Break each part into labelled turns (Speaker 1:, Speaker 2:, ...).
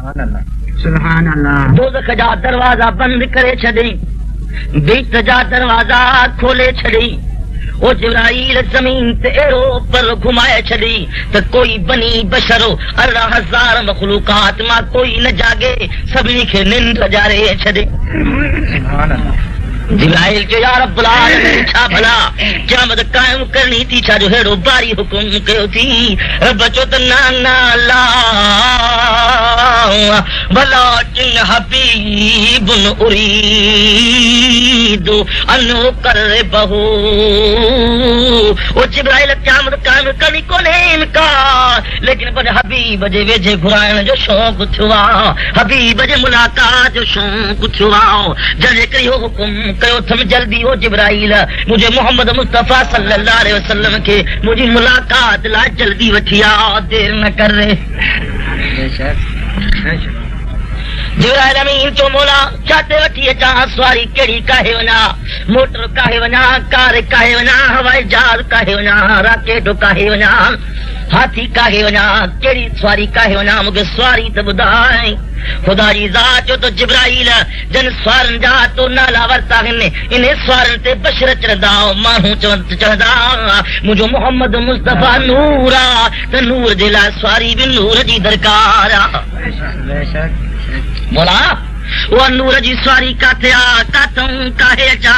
Speaker 1: सुभान अल्लाह। दोज़ख जा दरवाजा बंद करे छॾी, बीत जा दरवाजा खोले छॾी। ओ जिब्राईल ज़मीन ते अहिड़ो पर घुमाए छॾी त कोई बनी बशरो 18,000 मखलूकात मां कोई न जागे, सभिनी खे निंड ॼारे छॾे। जिब्राईल जो या रब्बुल आलमीन छा भला क़यामत क़ाइम करणी थी, छा जो हेड़ो भारी हुकुम कयो थी। रब चो त ना ला भला किन हबीबुन उरीदु अनु करे बहू। ओ जिब्राईल क़यामत क़ाइम करणी कोन्हे इनकार, लेकिन पर हबीब जे वेझे घुराइण जो शौक़ थियो आहे, हबीब जे मुलाक़ात जो शौक़ थियो आहे। जॾहिं करे इहो हुकुम कयो थम जल्दी हो जिब्राईल मुझे मोहम्मद मुस्तफा सल्लल्लाहु अलैहि वसल्लम के मुझी मुलाकात ला जल्दी वठी आ, देर न कर रे। जिब्राईल अमीन चो मोला चाते वठी अचा, सवारी कहिड़ी काहे वञा, मोटर काहे वञा, कार काहे वञा, हवाई जहाज काहे वञा, राकेट काहे वञा, हाथी काहे वञा, कहिड़ी सवारी काहे वञा, मूंखे सवारी त ॿुधाए। ख़ुदा जी ज़ात चो त जिब्राईल जन सवारनि जा तो नाला वरिता आहिनि, इन सवारनि ते बशर चढ़ंदा, माण्हू चवंदा मुंहिंजो मोहम्मद मुस्तफा नूर आहे, त नूर जे लाइ सवारी बि नूर जी दरकार आहे। बोला उहा नूर जी सवारी काथे आ, काथूं काहे अचा।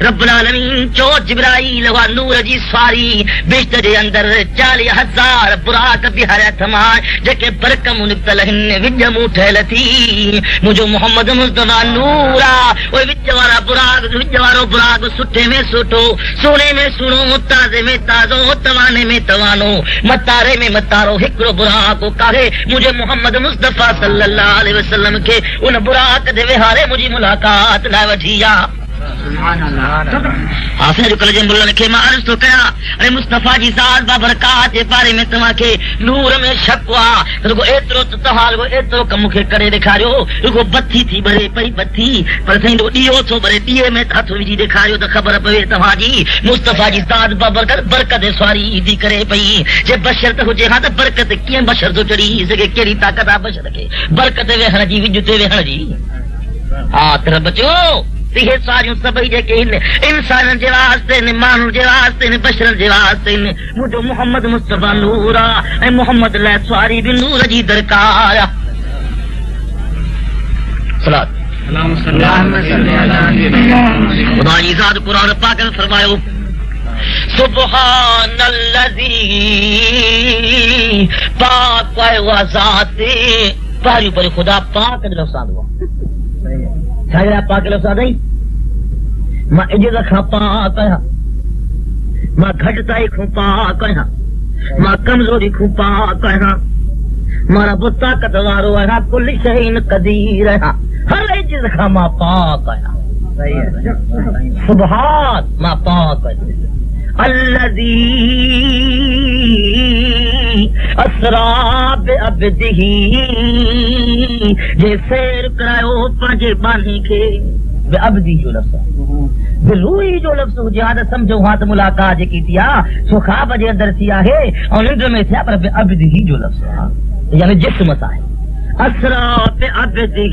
Speaker 1: रब्बुल आलमीन चो जिब्राईल उहा नूर जी सवारी बिश्त जे अंदर 40,000 बुराक बिहार थमां जेके बरकम निकतल आहिनि विच मूं ठहियल थी। मुंहिंजो मोहम्मद मुस्तफा नूर आ, उहे विच वारा बुराक, विच वारो बुराक सुठे में सुठो, सोने में सुहिणो, ताज़े में ताज़ो, तवाने में तवानो, मतारे में मतारो, हिकिड़ो बुराक काहे मुंहिंजे मोहम्मद मुस्तफा सल्लल्लाहु अलैहि वसल्लम खे उन बुराक दे विहारे मुंहिंजी मुलाकात लाइ वठी आ। आसिन जो कल जे मुल्लनि खे मां अर्ज़ थो कयां, अरे मुस्तफा जी ज़ात बाबरकात जे बारे में तव्हांखे नूर में शक आहे, रुगो एतिरो त तव्हां रुगो एतिरो कम मूंखे करे ॾेखारियो, रुगो बत्ती थी ॿरे पई बत्ती, पर साईं ॾीओ थो ॿरे, ॾीए में हथ विझी ॾेखारियो त ख़बर पवे तव्हांजी मुस्तफा जी ज़ात बाबरकत बरकत सवारी ईदी करे पई। जे बशर त हुजे हा त बरकत कीअं बशर थो चढ़ी सघे, कहिड़ी ताक़त आहे बशर खे बरकत वेहण जी, विज ते वेहण जी। हा तर बचो इहे सारियूं सभई जेके आहिनि इंसाननि जे वास्ते आहिनि, माण्हुनि जे वास्ते आहिनि, बशरनि जे वास्ते आहिनि। मुंहिंजो मोहम्मद मुस्तफा नूर आहे ऐं मोहम्मद लाइ सवारी बि नूर जी दरकार आहे। ख़ुदा जी ज़ात क़ुरान पाक में फरमायो सुब्हानल्लज़ी, पाक आहे उहा ज़ात, पहिरियों पर ख़ुदा पाक जो लफ़्ज़ आहे छा पाक लफ़्ज़ आहे। मां इज़त खां पाक आहियां, मां घटिताई खां पाक आहियां, मां कमज़ोरी खां पाक आहियां, मां रब ताक़त वारो आहियां, कुल शैइन क़दीर आहियां, हर इज़त खां मां पाक आहियां। सुभान मां पाक आहियां। الذي اسرا بعبده जे सैर करायो पंहिंजे बानी खे बेअब्दी जो लफ़्ज़ बिलूई जो लफ़्ज़ हुजे हा त सम्झो हा त मुलाक़ात जेकी थी आहे सो ख़्वाब जे अंदर थी आहे ऐं निंड में थिया, पर बेअब्दी जो लफ़्ज़ आहे यानी जिस्म सां आहे। असरा बेअब्दी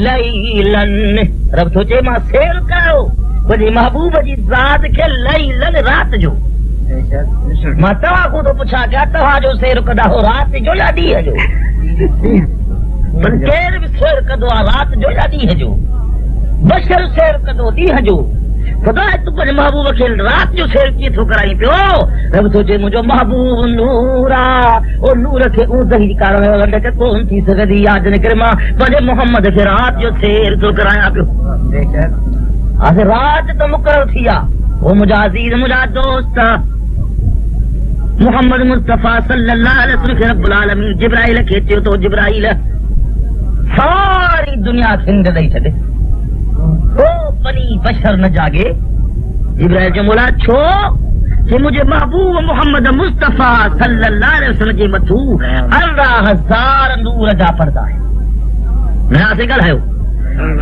Speaker 1: लैलन, रब थो चए मां सैर कयो मुंहिंजे महबूब जी ज़ात खे लैलन रात जो। मां तव्हां खां थो पुछां कया तव्हांजो सैर कंदा हो रात जो या ॾींहं जो? पर केर बि सैर कंदो आहे रात जो या ॾींहं जो? बशर सैर कंदो ॾींहं जो। ख़ुदा तूं पंहिंजे महबूब खे रात जो सैर कीअं थो कराई पियो? रब थो चए मुंहिंजो महबूब नूर आहे, ओ नूर खे ऊंदही करण खे कोन थी सघंदी आहे, जॾहिं करे मां पंहिंजे मोहम्मद खे रात जो सैर थो करायां पियो। आखिर रात तो मुकर्रर थी आ, वो मुझा अजीज मुझा दोस्त मोहम्मद मुस्तफा सल्लल्लाहु अलैहि वसल्लम रब्बुल आलमीन जिब्राईल खे चयो तो जिब्राईल सारी दुनिया खिंड ॾेई छॾे, को बनी बशर न जागे। जिब्राईल जो मोला छो कि मुझे महबूब मोहम्मद मुस्तफा सल्लल्लाहु अलैहि वसल्लम जे मथू 18,000 नूर जा पर्दा है। मैं आपसे ॻाल्हायो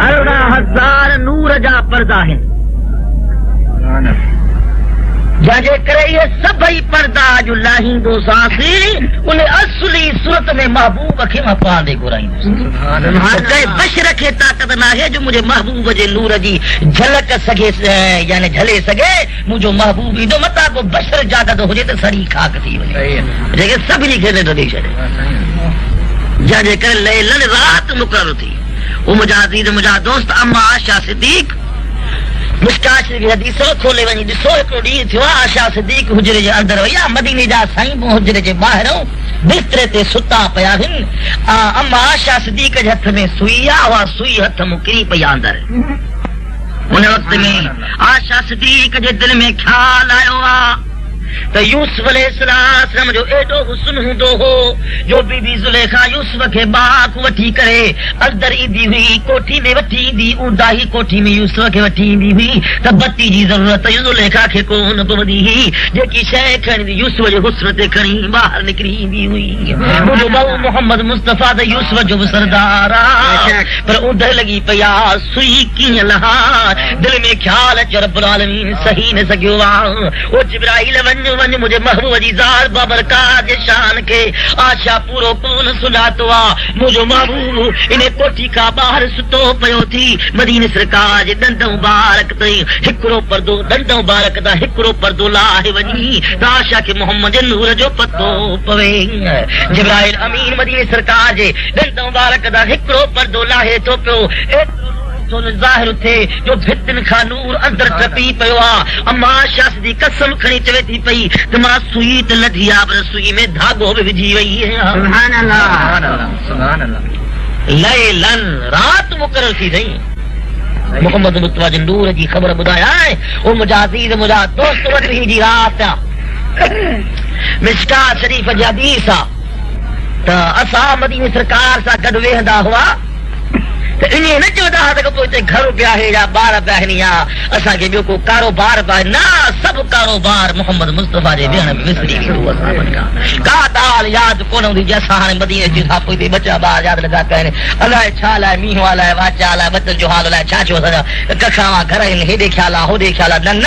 Speaker 1: 18,000 नूर जा पर्दा आहिनि। जंहिंजे करे इहे सभई पर्दा जो लाहींदो सासी उन असली सूरत में महबूब खे मां पांदे घुराईंदुसि। कंहिं बशर खे ताक़त न आहे जो मुंहिंजे महबूब जे नूर जी झलक सघे यानी झले सघे। मुंहिंजो महबूब ईंदो मता को बशर जागत हुजे त सड़ी खाक थी वञे जेके सभिनी खे ॾेढ ॾेई छॾे। जंहिंजे करे लैलन रात मुक़ररु थी। वो मुंहिंजा अज़ीज़ मुंहिंजा दोस्त अम्मा आशा सिद्दीक़ मिशकात शरीफ़ हदीस खोले वञी ॾिसो हिकिड़ो ॾींहुं थियो आशा सिद्दीक़ हुजरे जे अंदरि वई आहे। मदीने जा साईं हुजरे जे ॿाहिरों बिस्तरे ते सुता पिया आहिनि। अम्मा आशा सिद्दीक़ जे हथ में सुई आहे। उहा सुई हथ मूं किरी पई आहे अंदरि। उन वक़्त में आशा सिद्दीक़ जे दिलि में ख़्यालु आयो आहे त यूसुफ अलैहिस्सलाम जो एॾो हुस्न हूंदो हो जो बीबी ज़ुलेखा यूसुफ खे बाग वठी करे अंदर ईंदी हुई, कोठी में वठी ईंदी, ऊंदाही कोठी में यूसुफ खे वठी ईंदी हुई त बत्ती जी ज़रूरत ज़ुलेखा खे कोन पवंदी हुई। जेकी शइ खणी यूसुफ जे हुस्न ते खणी ॿाहिरि निकिरी ईंदी हुई। मुंहिंजो भाउ मोहम्मद मुस्तफ़ा त यूसुफ जो बि सरदार आहे पर ऊंदहि लॻी पई आहे सुई कीअं लहा। दिलि में ख़्यालु अचो रब्बुल आलमीन सही न सघियो आहे। ओ जिब्राईल वञ मुझे महबूब जी ज़ात बाबरकात जे शान के आशा पूरो कोन सुञातो आहे। मुंहिंजो महबूब इन कोठी खां ॿाहिरि सुतो पियो थी। मदीने सरकार जे ॾंद मुबारक ताईं हिकिड़ो पर्दो ॾंद मुबारक तां हिकिड़ो पर्दो लाहे वञी त आशा खे मोहम्मद जे नूर जो पतो पवे। जिब्राईल अमीन मदीने सरकार जे ॾंद मुबारक तां हिकिड़ो पर्दो लाहे थो पियो। ज़ाहिर थे जो भितन खां नूर अंदर टपी पियो आहे। अम्मा आशा सिद्दीक़ कसम खणी चवे थी पई त मां सुई त लधी आहे पर सुई में धागो बि विझी वई आहे। सुभान अल्लाह सुभान अल्लाह। लैलन रात मुक़ररु थी वई। मोहम्मद मुस्तफ़ा जे नूर जी ख़बर ॿुधाया ओ मुंहिंजा अज़ीज़ मुंहिंजा दोस्त वॾी जी रात आहे। मिशकात शरीफ़ जी हदीस आहे त असां मदीने सरकार सां गॾु वेहंदा हुआ त ईअं न चवंदा हुआ त पोइ हिते घर पिया आहे या ॿार पिया आहिनि या असांखे ॿियो को कारोबार पिया आहे। न सभु कारोबार मोहम्मद मुस्तफ़ा जे वेहण में विसरी वेंदो असां का ॻाल्हि यादि कोन हूंदी जे असां हाणे मदीने जी पोइ हिते ॿ चार ॿार यादि लॻा पिया आहिनि। अलाए छा अलाए मींहुं अलाए वाचा अलाए बदल जो हाल अलाए छा थियो कखां घर आहिनि हेॾे ख़्याल आहे होॾे ख़्याल आहे। न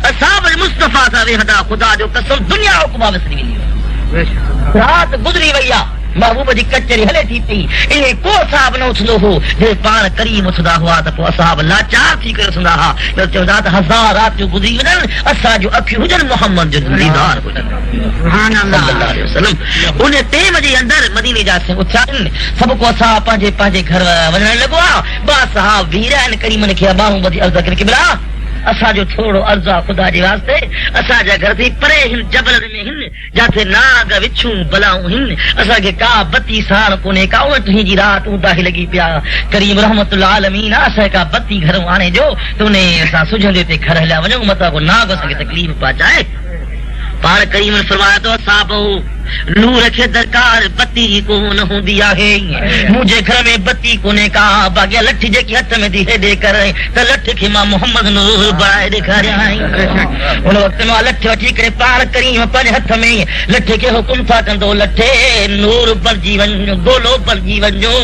Speaker 1: असां बि मुस्तफ़ा सां वेहंदा ख़ुदा जो कसम दुनिया हुकुमा विसरी वेंदी। रात गुज़री वई आहे महबूब जी कचहरी हले थी पई। इहे को साहब न उथंदो हो जे पाण करीम उथंदा हुआ त पोइ असां लाचार थी करे उथंदा हुआ त चवंदा त हज़ार रातियूं गुज़री वञनि असांजूं अखियूं हुजनि मोहम्मद जो दीदार हुजनि। उन टेम जे अंदरि मदीने जा उथिया आहिनि सभु को असां पंहिंजे पंहिंजे घर वञण लॻो आहे। बा साहब वीर आहिनि करीमन खे बाहूं ॿधी अर्ज़ करे किबला असांजो थोरो अर्ज़ु आहे ख़ुदा जे वास्ते। असांजा घर थी परे हिन जबलनि में हिन जिथे नाग विछूं बलाऊं हिन। असांखे का बत्ती साण कोन्हे का उणटीह जी राति ऊंदाही लॻी पिया। करीम रहमतुल्लाह आलमीन असांखे का बत्ती घरों आणे ॾियो त उन असां सुझंदे ते घर हलिया वञूं मथां को नाग असांखे तकलीफ़ पहुचाए। पाण करीम फरमाया तो असां पोइ नूर खे दरकार बत्ती कोन हूंदी आहे। मुंहिंजे घर में बत्ती कोन्हे का बाग़िया लठ जेकी हथ में थी हेॾे करे त लठ खे मां मोहम्मद नूर बणाए ॾेखारिया आहिनि। उन वक़्त में लठ वठी करे पाण करीम पंहिंजे हथ में लठ खे हुकुम था कंदो लठे नूर बणिजी वञो गोलो बणिजी वञो।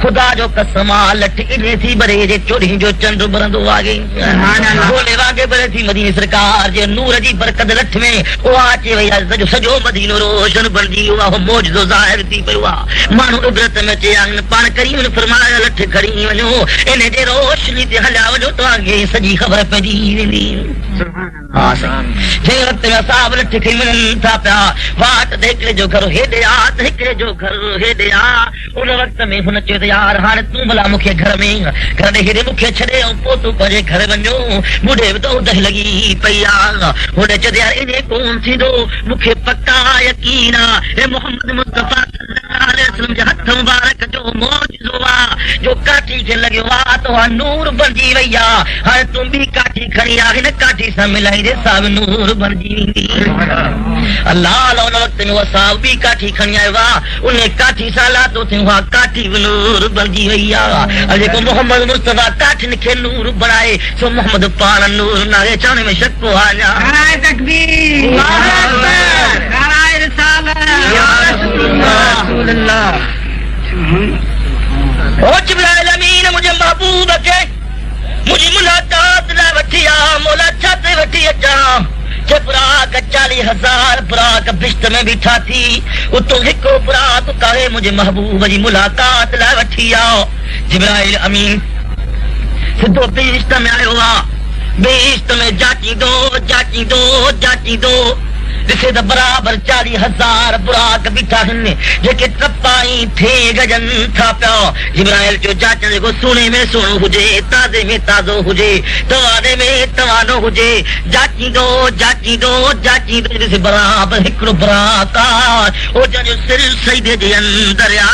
Speaker 1: ख़ुदा जो कसम आहे लठ इन थी भरे जे चोॾहीं जो चंड बरंदो आहे गोले वांगे भरे थी मदीने सरकार जे नूर जी बरकत लठ में उहा अची वई आहे। सॼो मदीनो रोशन बणिजी वियो आहे। मौजज़ो ज़ाहिर थी पियो आहे। माण्हू इबरत में चया आहिनि पाण करीम फरमाया लठ खणी वञो इन जे रोशनी ते हलिया वञो तव्हांखे सॼी ख़बर पइजी वेंदी। हा साईं जंहिं वक़्त में असां लठ खणी वञनि था पिया वाट त हिकिड़े जो घर हेॾे आहे त हिकिड़े जो घर हेॾे आहे। उन वक़्त में हुन चयो त यार हाणे तूं भला मूंखे घर में घर ॾे हेॾे मूंखे छॾे ऐं पोइ तूं पंहिंजे घर वञो ॿुढे बि त उदह लॻी पई आहे। हुन चयो यार इन कोन थींदो मूंखे पक्का यकीन आहे मोहम्मद मुस्तफ़ा सल्लल्लाहु अलैहि वसल्लम जे हथ मुबारक जो मौजज़ो आहे जो काठी खे लॻियो आहे त उहा नूर बणिजी वई आहे। हाणे तूं बि काठी खणी आहे हिन काठी सां मिलाईंदे सां बि नूर बणिजी वेंदी। अलाह उन वक़्त में उहा साहब बि काठी खणी आयो आहे उन काठी सां लातो थियूं उहा काठी बि नूर बणिजी वई आहे। जेको मोहम्मद मुस्तफ़ा काठियुनि खे नूर बणाए सो मोहम्मद पाण नूर नाहे चवण में शक आहे। तकबीर मुंहिंजे महबूब खे मुंहिंजी मुलाक़ात लाइ वठी आ मौला छा ते वठी अचां जे बुराक 40,000 बुराक बिश्त में बीठा थी उतो हिको बुराक कहे मुझे महबूब जी मुलाकात ला वठी आओ। जिब्राइल अमीन सिद्धो बिश्त में आयो आ, बिश्त में जाची दो ॾिसे त बराबर 40,000 बुराक बीठा आहिनि जेके टपाई थे गजन था पिया। जिब्राइल जो जाचण जेको सुणे में सुहिणो हुजे, ताज़े में ताज़ो हुजे, तवाने में तवानो हुजे, जाचींदो ॾिसे बराबर हिकिड़ो बुराक ओ जंहिंजो सिर सईदे जे अंदर आ,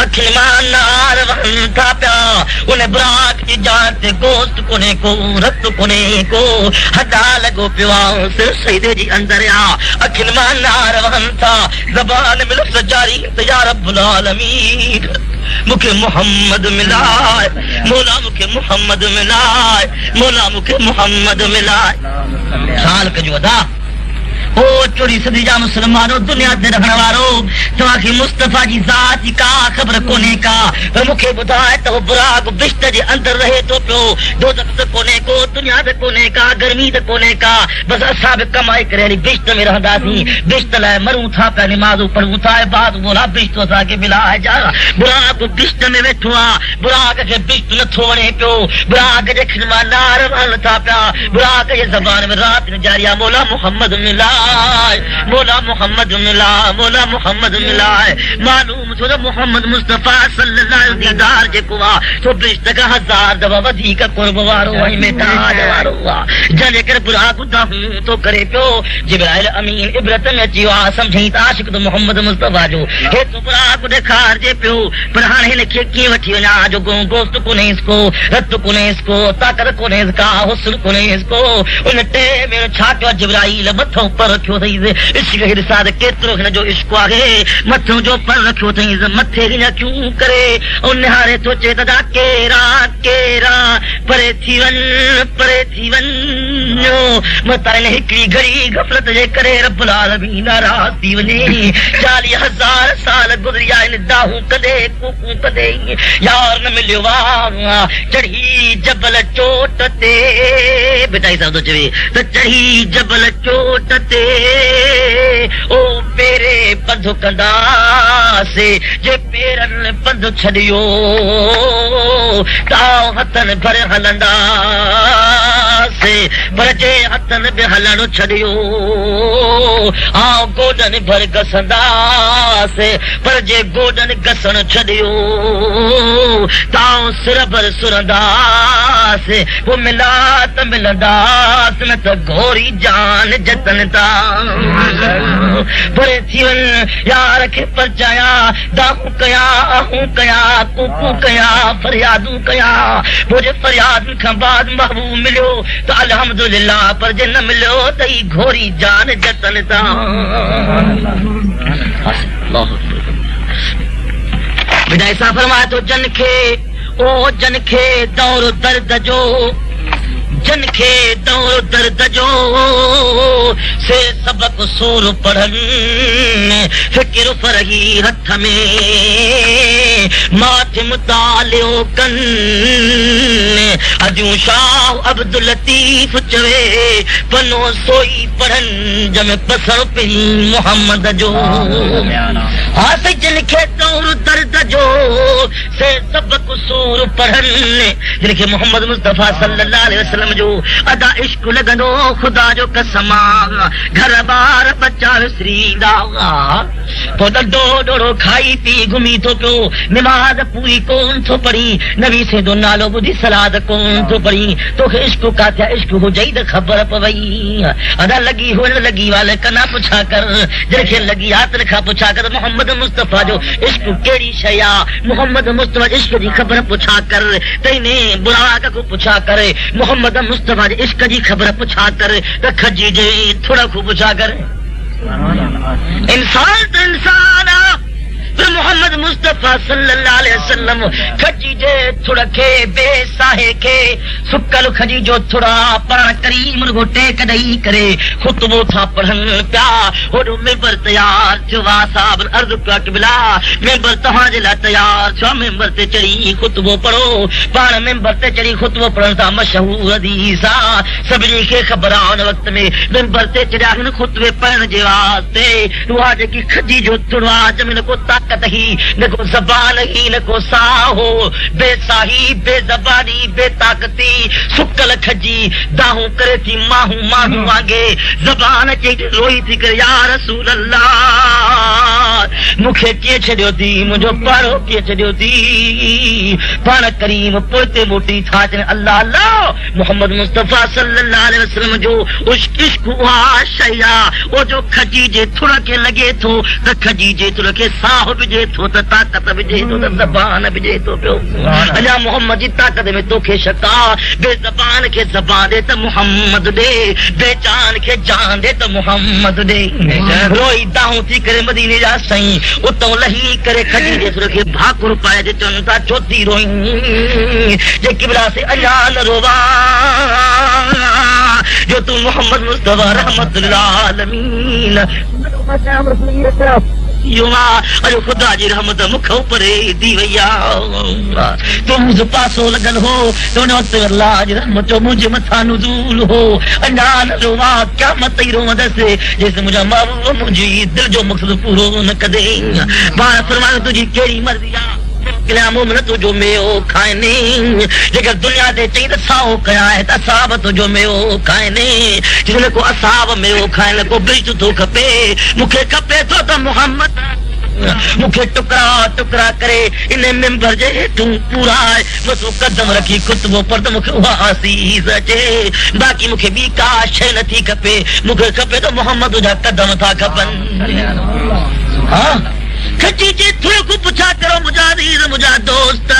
Speaker 1: अखि मां नार वहनि था पिया। उन बुराक जी जान ते गोश्त कोन्हे को, रत कोन्हे को, हॾा लॻो पियो आहे, सिर सईदे जे अंदर आ, अखिन मां नार वहनि था, ज़बान में लफ़्ज़ जारी त या रब्बुल आलमीन मूंखे मोहम्मद मिलाए, मौला मूंखे मोहम्मद मिलाए, मौला मूंखे मोहम्मद मिलाए। साल कजो अदा ओ 24 सदी जा मुसलमानो दुनिया ते रहण वारो तव्हांखे मुस्तफा जी ज़ात जी का ख़बर कोन्हे का, पर मूंखे ॿुधाए त बुराक बिश्त जे अंदर रहे थो पियो। दोज़ख त कोन्हे को, दुनिया त कोन्हे का, गर्मी त कोन्हे का, बस असां बि कमाई करे हली बिश्त में रहंदासीं। बिश्त लाइ मरूं था पिया, निमाज़ूं पढ़ूं था, इबादत बोला बिश्त असांखे मिलाए जा। बुराक बिश्त में वेठो आहे, बुराक खे बिश्त नथो वणे पियो, बुराक जे खिल मां नार वहनि था पिया, बुराक जे ज़बान में रात न जारी आहे, मौला मोहम्मद मिला, मौला मोहम्मद मिला, मौला मोहम्मद मिला। मालूम छो त मोहम्मद मुस्तफा सल्लल्लाहु अलैहि दीदार जेको आहे सो बिश्त खां 1000 दफ़ा वधीक कुर्ब वारो ऐं मिटाज वारो आहे। जंहिंजे करे बुराक दाहूं थो करे पियो। जिब्राइल अमीन इबरत में अची वियो आहे, सम्झई त आशिक़ त मोहम्मद मुस्तफा जो हेतिरो बुराक ॾेखारिजे पियो, पर हाणे हिन खे कीअं वठी वञा जो गोश्त कोन्हेसि को, रत कोन्हेसि को, ताक़त कोन्हेसि का, हुस्न कोन्हेसि को। उन टे में छा कयो जिब्राइल मथो पर रखियो अथई, इश्क खे ॾिसां त केतिरो हिन जो इश्क आहे, मथो जो पर रखियो अथई, मथे हिन क्यों करे ऐं निहारे थो चए त केरा परे थी वञो मतां हिन हिकिड़ी घड़ी गफ़लत जे करे रब्बुल आलमीन नाराज़ थी वञे। 40,000 साल गुज़री आहिनि दाहूं कदे कूकू कदे यार न मिलियो आहे। चढ़ी जबल चोट ते बेटाई साहब थो चवे त चढ़ी जबल चोट ते ओ पेरे पंधु कंदासे, जे पेरनि पंधु छॾियो तां हथनि भर हलंदासे, पर जे हथनि बि हलणु छॾियो गोॾनि भर घसंदासे, पर जे गोॾनि घसणु छॾियो तां सिर भर सुरंदासे। पोइ मिला त मिलंदास न त घोरी जान जतन तां परे थी वञ। यार खे परचाया दाहूं कया आहूं कया कूकू कया फरियादूं कया, पोइ जे फरियाद खां बाद महबूब मिलियो त अल्हम्दुलिल्लाह, पर जे न मिलियो त ई घोरी जान जतन तां। विदाई सां फरमाए थो जन खे दौर दर्द जो, जन खे दौर दर्द जो से सबक सूर पढ़नि, फिक्र फरही हथ में माथे मुतालियो कनि। अजूं शाह अब्दुल लतीफ चवे पनो सोई पढ़नि जंहिंमें पसर पई मोहम्मद जो। हाँ जन खे दौर दर्द जो से सबक सूर पढ़नि, जिनखे मोहम्मद मुस्तफा सल्लल्लाहु अलैहि वसल्लम जो अदा इश्क लॻंदो ख़ुदा जो कसम, घर बार बच्चा विसरींदा, पोइ ॾंडो ॾोड़ो खाई पी घुमी थो पियो, निमाज़ पूरी कोन थो पढ़ी, नबी सेदो नालो ॿुधी सलाद कोन थो पढ़ी। तोखे इश्क काथे इश्क हुजई त ख़बर पवई, अदा लॻी हो न लॻी वाले कना पुछा कर, जंहिंखे लॻी आहे तिन खां पुछा कर मोहम्मद मुस्तफा जो इश्क कहिड़ी शइ आहे, मोहम्मद मुस्तफा इश्क जी ख़बर पुछा कर, त इन बुराक को पुछा करे मोहम्मद मुस्तफा जे इश्क जी ख़बर पुछा कर, त खजी जे थोड़ा को पुछा कर। इंसान त इंसान आहे, फिर मोहम्मद मुस्तफा सल्लल्लाहु अलैहि वसल्लम खजी जे थोड़ा के बेसाहे के सुकल खजी जो थोड़ा पाण करीम को टेक दई करे खुतबो था पढ़न प्या हो मेंबर तैयार जुवा साहब अर्ज पिया किबला मेंबर तहां जे ला तैयार छो मेंबर ते चढ़ी खुतबो पढ़ो पाण मेंबर ते चढ़ी खुतबो पढ़न ता मशहूर हदीस आ सभिनी खे ख़बर आ उन वक्त में मेंबर ते चढ़ा हिन खुतबे पढ़न जे वास्ते रुआ जेकी खजी जो थोड़ा जमीन को ताकत ही न को ज़बान ही न को साहो बेसाही बेज़बानी बेताकती सुकल खजी दाहू करे थी माहू माहू आगे ज़बान चे रोई थी कर या रसूल अल्लाह मुखे के छडियो थी मुझो पारो के छडियो थी पाण करीम पोते मोटी थाचन अल्लाह अल्लाह मोहम्मद मुस्तफा सल्लल्लाहु अलैहि वसल्लम जो इश्क हुआ शया ओ जो खजी जे थोड़ा के लगे थो त खजी जे थोड़ा के साह बिजे थो त ताकत बिजे थो त ज़बान बिजे थो पियो अल्लाह मोहम्मद जी ताकत में तोखे शका बेज़बान के ज़बान दे त मोहम्मद दे बेजान के जान दे त मोहम्मद दे रोई दाहू थी करे मदीने जा सई उतो लही करे खजी जे थोड़ा के भाकुर पाए जे चंता चोती रोई जे किबला से अल्लाह न रोवा जो तू मोहम्मद मुस्तफा रहमतुल्लाह आलमीन युवा अरे खुदा जी रहमत मुख ऊपरे दी वैया तो मुझ पासो लगन हो तो न वक्त अल्लाह जी रहमत मुझे मथा नुज़ूल हो अनान रोवा क्या मत ही रोवा दसे जैसे मुझे महबूब मुझे दिल जो मकसद पूरो न कदे बार फरमाए तुझी केड़ी मर्जी आ मोमिन तुझो मेओ खाइने जेकर दुनिया ते चई त साओ कया है त साहब तुझो मेओ खाइने जिसने को असाब मेओ खाइने को बिज तो खपे मुखे खपे तो त मोहम्मद मुखे टुकड़ा टुकड़ा करे इन मेंबर जे तू पूरा मसो कदम रखी खुतबो पर त मुखे वासीस अचे बाकी मुखे बी का शय नथी खपे मुखे खपे तो मोहम्मद जा कदम था खपन हां खची जे थोड़ो को पुछा करो मुजाहिद मुजा दोस्त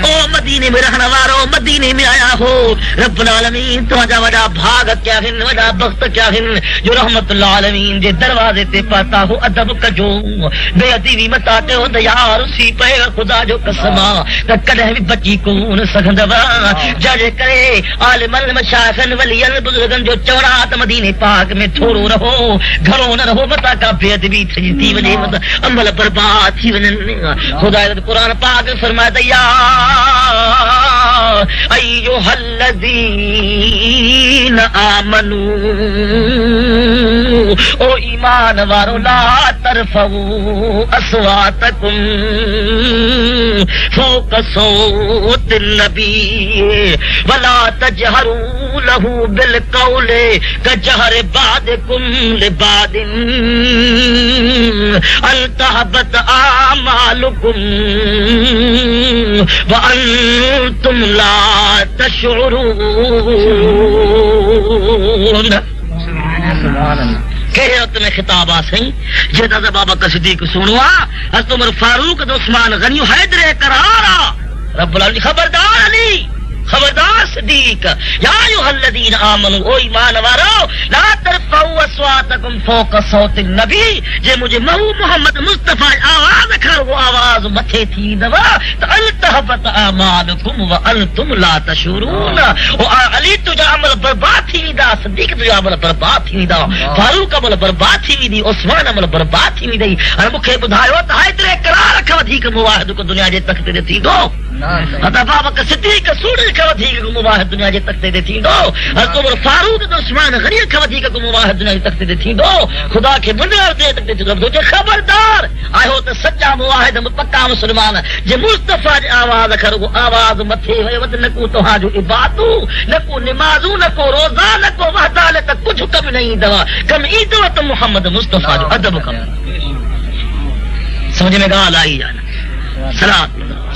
Speaker 1: ओ मदीने में रहने वालो मदीने में आया हो रब्बुल आलमीन तुझा वडा भाग क्या हिन वडा बख्त क्या हिन जो रहमतुल्लाह आलमीन जे दरवाजे ते पाता हो अदब कजो बेअदबी भी मताते हो यार उसी पे खुदा जो कसमा त कदे भी बची को न सखंदवा जजे करे आलिमल मशाइखन वलियन बुजुर्गन जो चौड़ा त मदीने पाक में थोड़ो रहो घरों न रहो मता का बेअदबी थी वने मत अमल बर्बाद थी वने खुदा कुरान पाक फरमाता या अय्युहल्लज़ीन आमनू ओ ईमान वारो ला तरफऊ अस्वातकुम फौक सौतिन नबी वला तजहरू लहू बिल कौले कजहर बादिकुम लिबादिन अल्तहबत आमालुकुम व अंतुम ला तशउरून कहे तुम्हें खिताबा सही जे दादा बाबा का सिद्दीक सुनवा हज़रत उमर फारूक उस्मान गनी हैदर करारा रब्बुल आलमीन खबरदार अली खबरदार सिद्दीक या अय्युहल्लज़ीन आमनू ओ ईमान वालो ला तरफऊ अस्वातकुम फौक सौतिन नबी जे मुझे मोहम्मद मुस्तफा आवाज कर वो आवाज मथे थी दवा त अल्तहबत आमालकुम व अंतुम ला तशउरून ओ अली तुझा अमल बर्बाद थी दा सिद्दीक तुझा अमल बर्बाद थी दा फारूक अमल बर्बाद थी दी उस्मान अमल बर्बाद थी दी अरे मुखे बुधायो त हैदर करार का वधीक मुवाहिद को दुनिया जे तख्ते ते थी दो अता बाबा का सिद्दीक सूरज का वधीक मुवाहिद दुनिया जे तख्ते ते थी दो हज़रत उमर फारूक तो उस्मान गनी का वधीक मुवाहिद दुनिया जे तख्ते ते थी दो खुदा के मुंडर दे तख्ते ते दो खबरदार आयो त सच्चा मुवाहिद पक्का मुसलमान जे मुस्तफा जी आवाज कर वो आवाज मथे वे वत न को तोहा जो इबादतू न को नमाजू न को रोजा न को वहदाले त कुछ कम नहीं दवा कम ई तो मोहम्मद मुस्तफा जो अदब कम समझ में गाल आई जाना सलात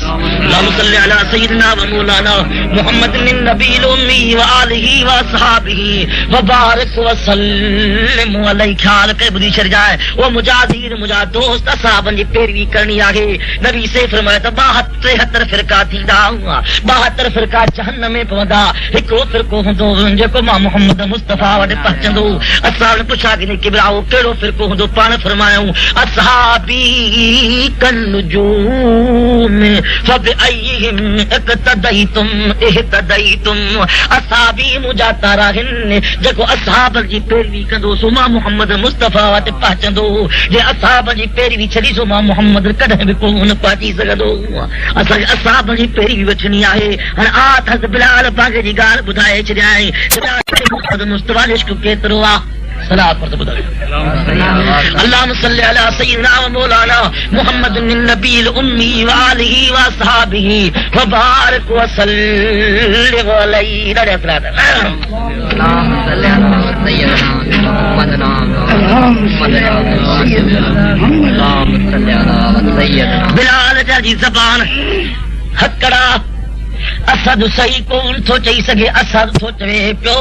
Speaker 1: अल्लाहुम्मा सल्लि अला सय्यिदिना व मौलाना मुहम्मदिन नबील उम्मी व आलिहि व असहाबिहि व बारिक व सल्लिम अलैहि। ख्याल के बुरी शर जाए ओ मुजाहिद मुजा दोस्त साहबन जी पैरवी करनी आहे। नबी से फरमाया त 72 फिरका थींदा हुआ, 72 फिरका जहन्नम में पवंदा। हिकिड़ो फिरको हूंदो जेको मां मोहम्मद मुस्तफा वटि पहुचंदो। असां पुछा कि किबराओ कहिड़ो फिरको हूंदो? पाण फरमायूं असहाबी कन्नुजूम फबिअय्यिहिम इक्तदैतुम इहतदैतुम। असहाबी मुंहिंजा तारा आहिनि, जेको असहाब जी पैरवी कंदो सो मां मोहम्मद मुस्तफा वटि पहुचंदो। जे असहाब जी पैरवी छॾी सो मां मोहम्मद कॾहिं बि कोन पहुची सघंदो। असांखे असहाब जी पैरवी वठणी आहे। हाणे आत हज़ बिलाल बाग़ जी ॻाल्हि ॿुधाए छॾियाई। मोहम्मद मुस्तफा जो इश्क केतिरो आहे? सलात पर तो बताओ। अल्लाहुम्मा सल्लि अला सय्यिदिना व मौलाना मुहम्मदिन नबील उम्मी व आलिहि व असहाबिहि व बारिक व सल्लि अलैहि। अल्लाहुम्मा सल्लि अला सय्यिदिना मुहम्मदिना बिलाल जी ज़बान हकड़ा असद सही कोन थो चई सघे। असद थो चवे पियो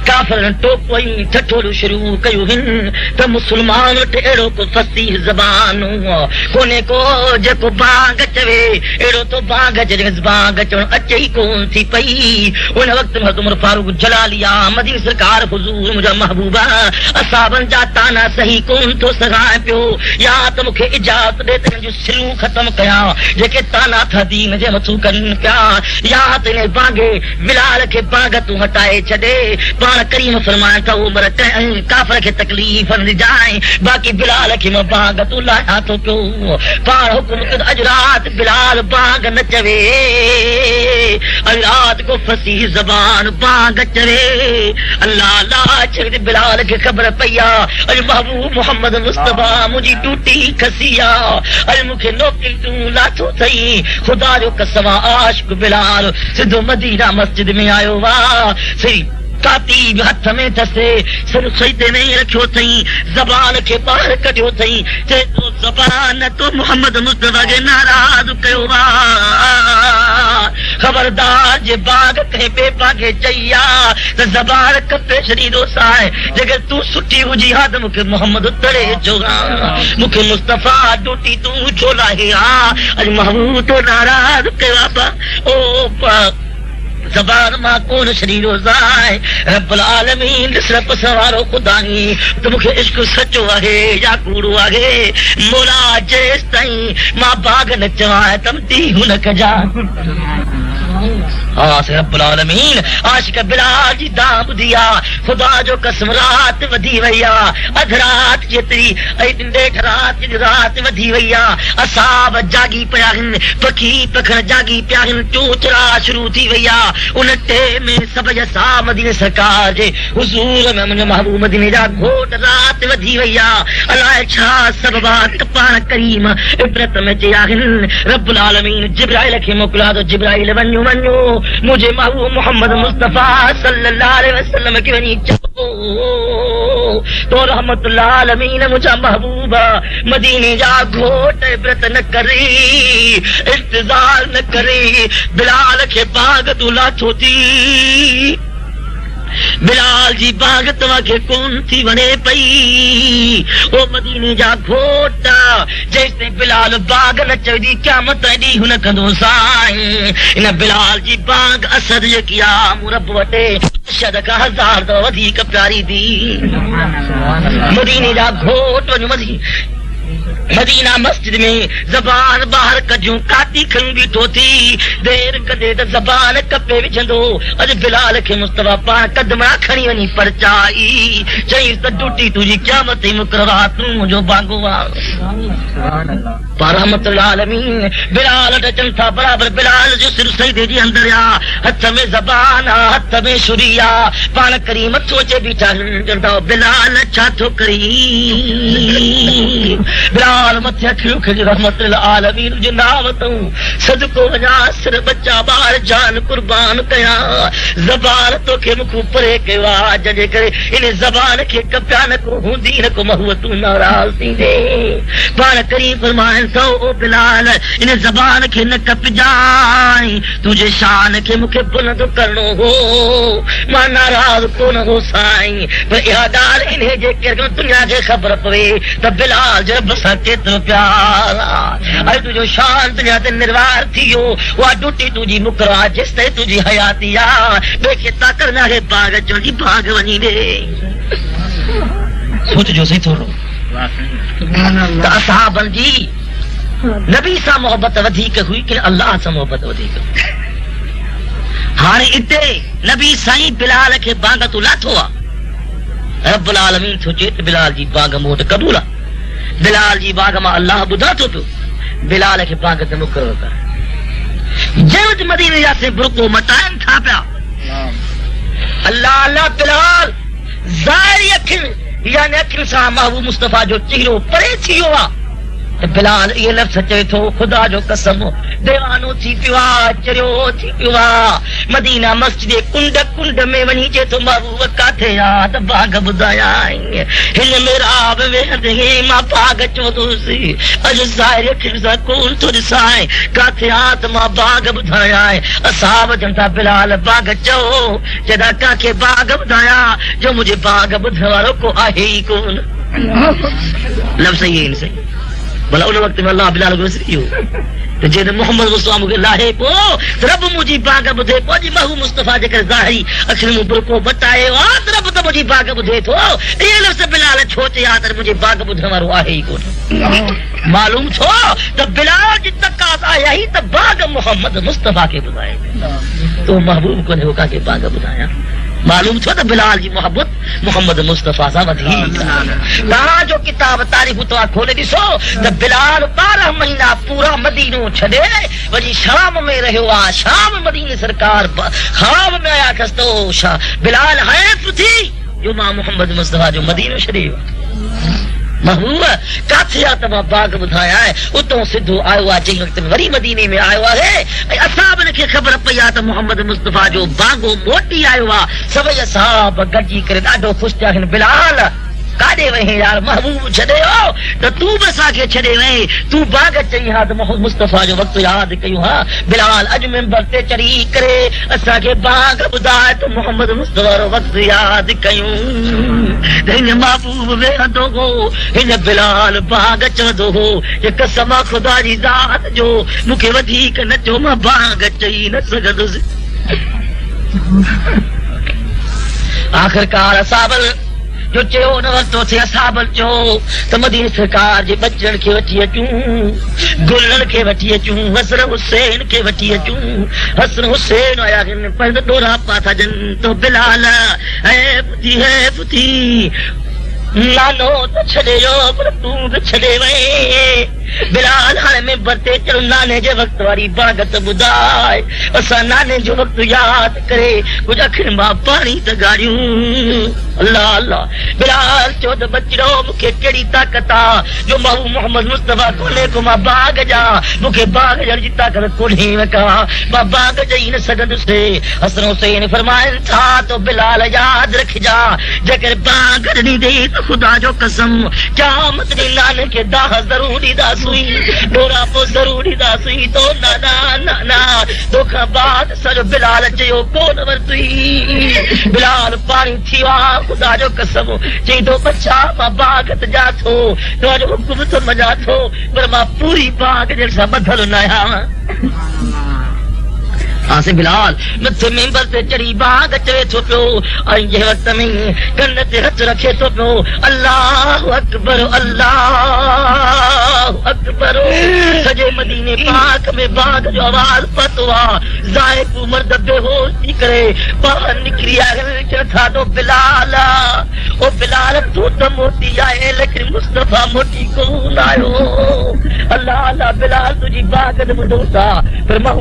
Speaker 1: काफ़िरनि टोपोई ठठोड़ियूं शुरू कयूं आहिनि त मुस्लमान वटि अहिड़ो को फसीह ज़बान कोन्हे को जेको बांग चवे। अहिड़ो तो बांग बांग चवण अचे ई कोन थी पई। उन वक़्तु में उमर फारूक जलालिया मदीने सरकार हुज़ूर मुंहिंजा महबूबा असाबनि जा ताना सही कोन थो सघां पियो। या त मूंखे इजाज़त ॾे त हिन जूं सिरूं ख़तम कयां जेके ताना था दीन जे मथां कनि पिया। या त हिन बांगे बिलाल खे बांग तूं हटाए छॾे। पाण करीम फरमाए त उमर काफ़िर खे तकलीफ़ न ॾिजांइ, बाक़ी बिलाल खे मां बांग तूं लाहियां थो पियो। पाण हुकुम कयो अॼु राति बिलाल बांग न चवे, अॼु राति को फसीह ज़बान बांग चवे। अल्लाह ला छॾ बिलाल खे ख़बर पई आहे अॼु महबूब मोहम्मद मुस्तफा मुंहिंजी टूटी खसी आहे। अॼु मूंखे नौकिरी तूं लाथो अथई। ख़ुदा जो कसम आशिक़ बिलाल सिधो मदीना मस्जिद में आयो वाह। सही काती भी हथ में थसे, सिर सजदे में रखियो अथई, ज़बान खे ॿाहिरि कढियो अथई। चए तो ज़बान तो मोहम्मद मुस्तफा खे नाराज़ कयो आहे। ख़बरदार जे बाग कंहिं ॿिए पाके चई आहे त ज़बान कपे छॾींदो साए। जेकर तूं सुठी हुजी हा त मूंखे मोहम्मद तड़े छो मूंखे मुस्तफा टूटी तूं छो लाहे हा। अॼु महबूब तो नाराज़ कयो आहे। ओ ज़बान मां कोन छॾींदो साए। रब्बुल आलमीन ॾिसण पसवारो ख़ुदाई त मूंखे इश्क सचो आहे या कूड़ो आहे। मोला जेसि ताईं मां बाग न चवां तमदीहु न कजां। रब्बुल आलमीन आशिक़ बिलाल जी दां ॿुधी आहे। ख़ुदा जो कसम रात वधी वई आहे, अधु राति जेतिरी ॾेढ राति राति वधी वई आहे। असाब जागी पिया आहिनि, पखी पखण जागी पिया आहिनि, चूचरा शुरू थी वई आहे। उन टे में सभई असां मदीने सरकार जे हुज़ूर में मुंहिंजो महबूब मदीने जा घोट राति वधी वई आहे। अलाए छा सबब आहे त पाण करीम इबरत में चया आहिनि। रब्बुल आलमीन जिब्राइल खे मोकिलिया त जिब्राइल वञो वञो मुझे महबूब मोहम्मद मुस्तफा सल्लल्लाहु अलैहि वसल्लम के वनी चो तो रहमतुल्लाह आलमीन मुझा महबूबा मदीने जा घोट इबरत न करी, इंतजार न करी। बिलाल के बाग दूल्हा छोती बिलाल जी बाग तव्हांखे कोन थी वणे पई। ओ मदीने जा घोट जेसिताईं बिलाल बाग न चवंदी क़यामत ॾींहुं न कंदो साईं। इन बिलाल जी बाग असद जेकी आहे मूं रब वटि शद खां 1000 दफ़ा वधीक प्यारी थी। मदीने जा घोट वञो मदीना मस्जिद में ज़बान ॿाहिरि कढियूं काती खणी बीठो थी। देर कंदे त ज़बान कपे विझंदो। अॼु बिलाल खे मुस्तफा पाण कदमा खणी वञी परचाई चई त टूटी तुंहिंजी क़यामत ई मुक़रर तूं मुंहिंजो बागो आहे। रहमतुल्लाह आलमीन बिलाल अचनि था बराबर बिलाल जो सिर सजदे जे अंदर आहे, हथ में ज़बान आहे, हथ में छुरी आहे। पाण करीम सोचे बीठा बिलाल छा थो करी। बिलाल मथे अखियूं खिली रहमतुल्लाह आलमीन जो नाम तूं सदको वञा सिर बच्चा ॿार जान कुर्बान कया। ज़बान तोखे मूंखां परे कयो आहे, जंहिंजे करे इन ज़बान खे कपिया न को हूंदी न को महूअ तूं नाराज़ थींदे। पाण करीम फरमाइनि थो ओ बिलाल इन ज़बान खे न कपजाई तुझे शान खे मूंखे बुलंद करणो हो मां नाराज़ कोन हो साईं पर इहा ॻाल्हि इन जे करे दुनिया खे ख़बर पवे त बिलाल जे रब सां केतिरो प्यार आहे अरे तुंहिंजो शान दुनिया ते निर्वार थी वियो उहा ड्यूटी तुंहिंजी मुक़ररु आहे जेसि ताईं तुंहिंजी हयाती आहे ॿिए खे ताक़त नाहे बाग़ अचण जी बाग़ वञी ॾे सोचजो सही थोरो त असहाबनि जी नबी सां मोहबत वधीक हुई कि अल्लाह सां मोहबत वधीक हाणे हिते नबी साईं बिलाल खे बाग़ तूं लाथो आहे रब्बुल आलमीन थो चए त बिलाल जी बाग़ मूं वटि क़बूल आहे बिलाल जी बाग़ मां अल्लाह ॿुधां थो पियो बिलाल खे बाग़ ते मुक़ररु कर जंहिं मदीने जा से बुरको मटाइनि था पिया अल्लाह अल्लाह बिलाल ज़ाहिरी अखियुनि यानी अखियुनि सां महबूब मुस्तफ़ा जो चेहरो परे थी वियो आहे त बिलाल इहे लफ़्ज़ चए थो ख़ुदा जो कसम दीवानो थी पियो आहे चरियो थी पियो आहे मदीना मस्जिद कुंड कुंड में वञी चए थो महबूब काथे आहे त बाग़ ॿुधायां हिन मेराब वेहंदे मां बाग़ चवंदुसि अॼु ज़ाहिरी अखियुनि सां कोन थो ॾिसां काथे आहे त मां बाग़ ॿुधायां असाब चवनि था बिलाल बाग़ चओ चवंदा कंहिंखे बाग़ ॿुधायां जो मुंहिंजे बाग़ ॿुधण वारो को आहे ई कोन लफ़्ज़ इहे आहिनि सही भला उन वक़्त में अल्लाह बिलाल को विसरी वियो त जॾहिं मोहम्मद मुस्तफ़ा मूंखे लाहे पोइ त रब मुंहिंजी बाग़ ॿुधे पोइ जी महबूब मुस्तफ़ा जे करे ज़ाहिरी अखियुनि में बुरको मटायो आहे त रब त मुंहिंजी बाग़ ॿुधे थो इहे लफ़्ज़ बिलाल छो चया त मुंहिंजे बाग़ ॿुधण वारो आहे ई कोन मालूम छो त बिलाल जी तक़ाज़ा इहा ई त बाग़ मोहम्मद मुस्तफ़ा खे ॿुधाए तो महबूब कोन्हे हो कंहिंखे बाग़ ॿुधायां मालूम छो त बिलाल जी मोहब्बत मोहम्मद मुस्तफ़ा सां वधीक तव्हांजो किताब तारीख़ तव्हां खोले ॾिसो त बिलाल 12 महीना पूरा मदीनो छॾे वञी शाम में रहियो आहे शाम मदीने सरकार ख़्वाब में आया खस्तो बिलाल हैफ़ थी जो मां मोहम्मद मुस्तफ़ा जो मदीनो छॾे वियो महबूब काथे आहे त मां बाग़ ॿुधायां उतां सिधो आयो आहे जंहिं वक़्त में वरी मदीने में आयो आहे ऐं असाबनि खे ख़बर पई आहे त मोहम्मद मुस्तफ़ा जो बाग़ो मोटी आयो आहे सभई असाब गॾिजी करे ॾाढो ख़ुशि थिया आहिनि बिलाल काॾे वहीं यार महबूब छॾे वियो त तूं बि असांखे छॾे वहीं तूं बाग़ चई हा त मोहम्मद मुस्तफ़ा जो वक़्तु यादि कयूं हा बिलाल अॼु मेंबर ते चढ़ी करे असांखे बाग़ ॿुधाए त मोहम्मद मुस्तफ़ा जो वक़्तु यादि कयूं त हिन महबूब वेहंदो हो हिन बिलाल बाग़ चवंदो हो कि कसम ख़ुदा जी ज़ात जो मूंखे वधीक न चओ मां बाग़ चई न सघंदुसि आख़िरकार असाबल जो चयो न वरितो थिए असाबल चयो त मदीने सरकार जे बचड़नि खे वठी अचूं गुलनि खे वठी अचूं हसन हुसैन खे वठी अचूं हसन हुसैन आया पर ॾोरा पाता जन तो बिलाल ऐं ॿुधी नानो त छॾे वियो पर तूं बि छॾे वएं बिलाल हाणे मेंबर ते चढ़ नाने जे वक़्त वारी बाग़ त ॿुधाए असां नाने जो वक़्तु यादि करे कुझु अखियुनि मां पाणी त गाड़ियूं अल्लाह अल्लाह बिलाल चयो त बचिड़ो मूंखे कहिड़ी ताक़त आहे जो महबूब मोहम्मद मुस्तफ़ा कोन्हे को मां बाग़ जा मूंखे बाग़ ॼण जी ताक़त कोन्हे का मां बाग़ ॼई न सघंदुसि हसन हुसैन फरमाइनि था तो बिलाल यादि रखिजा जेकर बाग़ ॾींदे ख़ुदा जो कसम क़यामत ॾींहुं नाने खे दाह ज़रूरु ॾींदासीं ॾोरा पोइ ज़रूरु ॾींदासीं तो नाना नाना तोखां बाद सॼो बिलाल चयो कोन वरितई बिलाल पाणी थी वियो ख़ुदा जो कसम चई थो बच्चा मां बाग़ त जा थो तुंहिंजो हुकुम थो मञा थो पर मां पूरी बाग़ जहिड़े सां ॿधल न आहियां आसे बिलाल मथे मेंबर ते चढ़ी बाग़ चवे थो पियो ऐं जंहिं वक़्त में कन ते हथ रखे थो पियो अल्लाह अकबर अल्लाह अकबर सॼे मदीने पाक में बाग़ जो आवाज़ पतो आहे ज़ाइक़ मर्द बेहोश थी करे ॿाहिरि निकिरी आया था तो बिलाल ओ बिलाल तूं त मोटी आहे लेकिन मुस्तफ़ा मोटी कोन आयो अल्लाह अल्लाह बिलाल तुंहिंजी बाग़ न ॿुधो था पर मां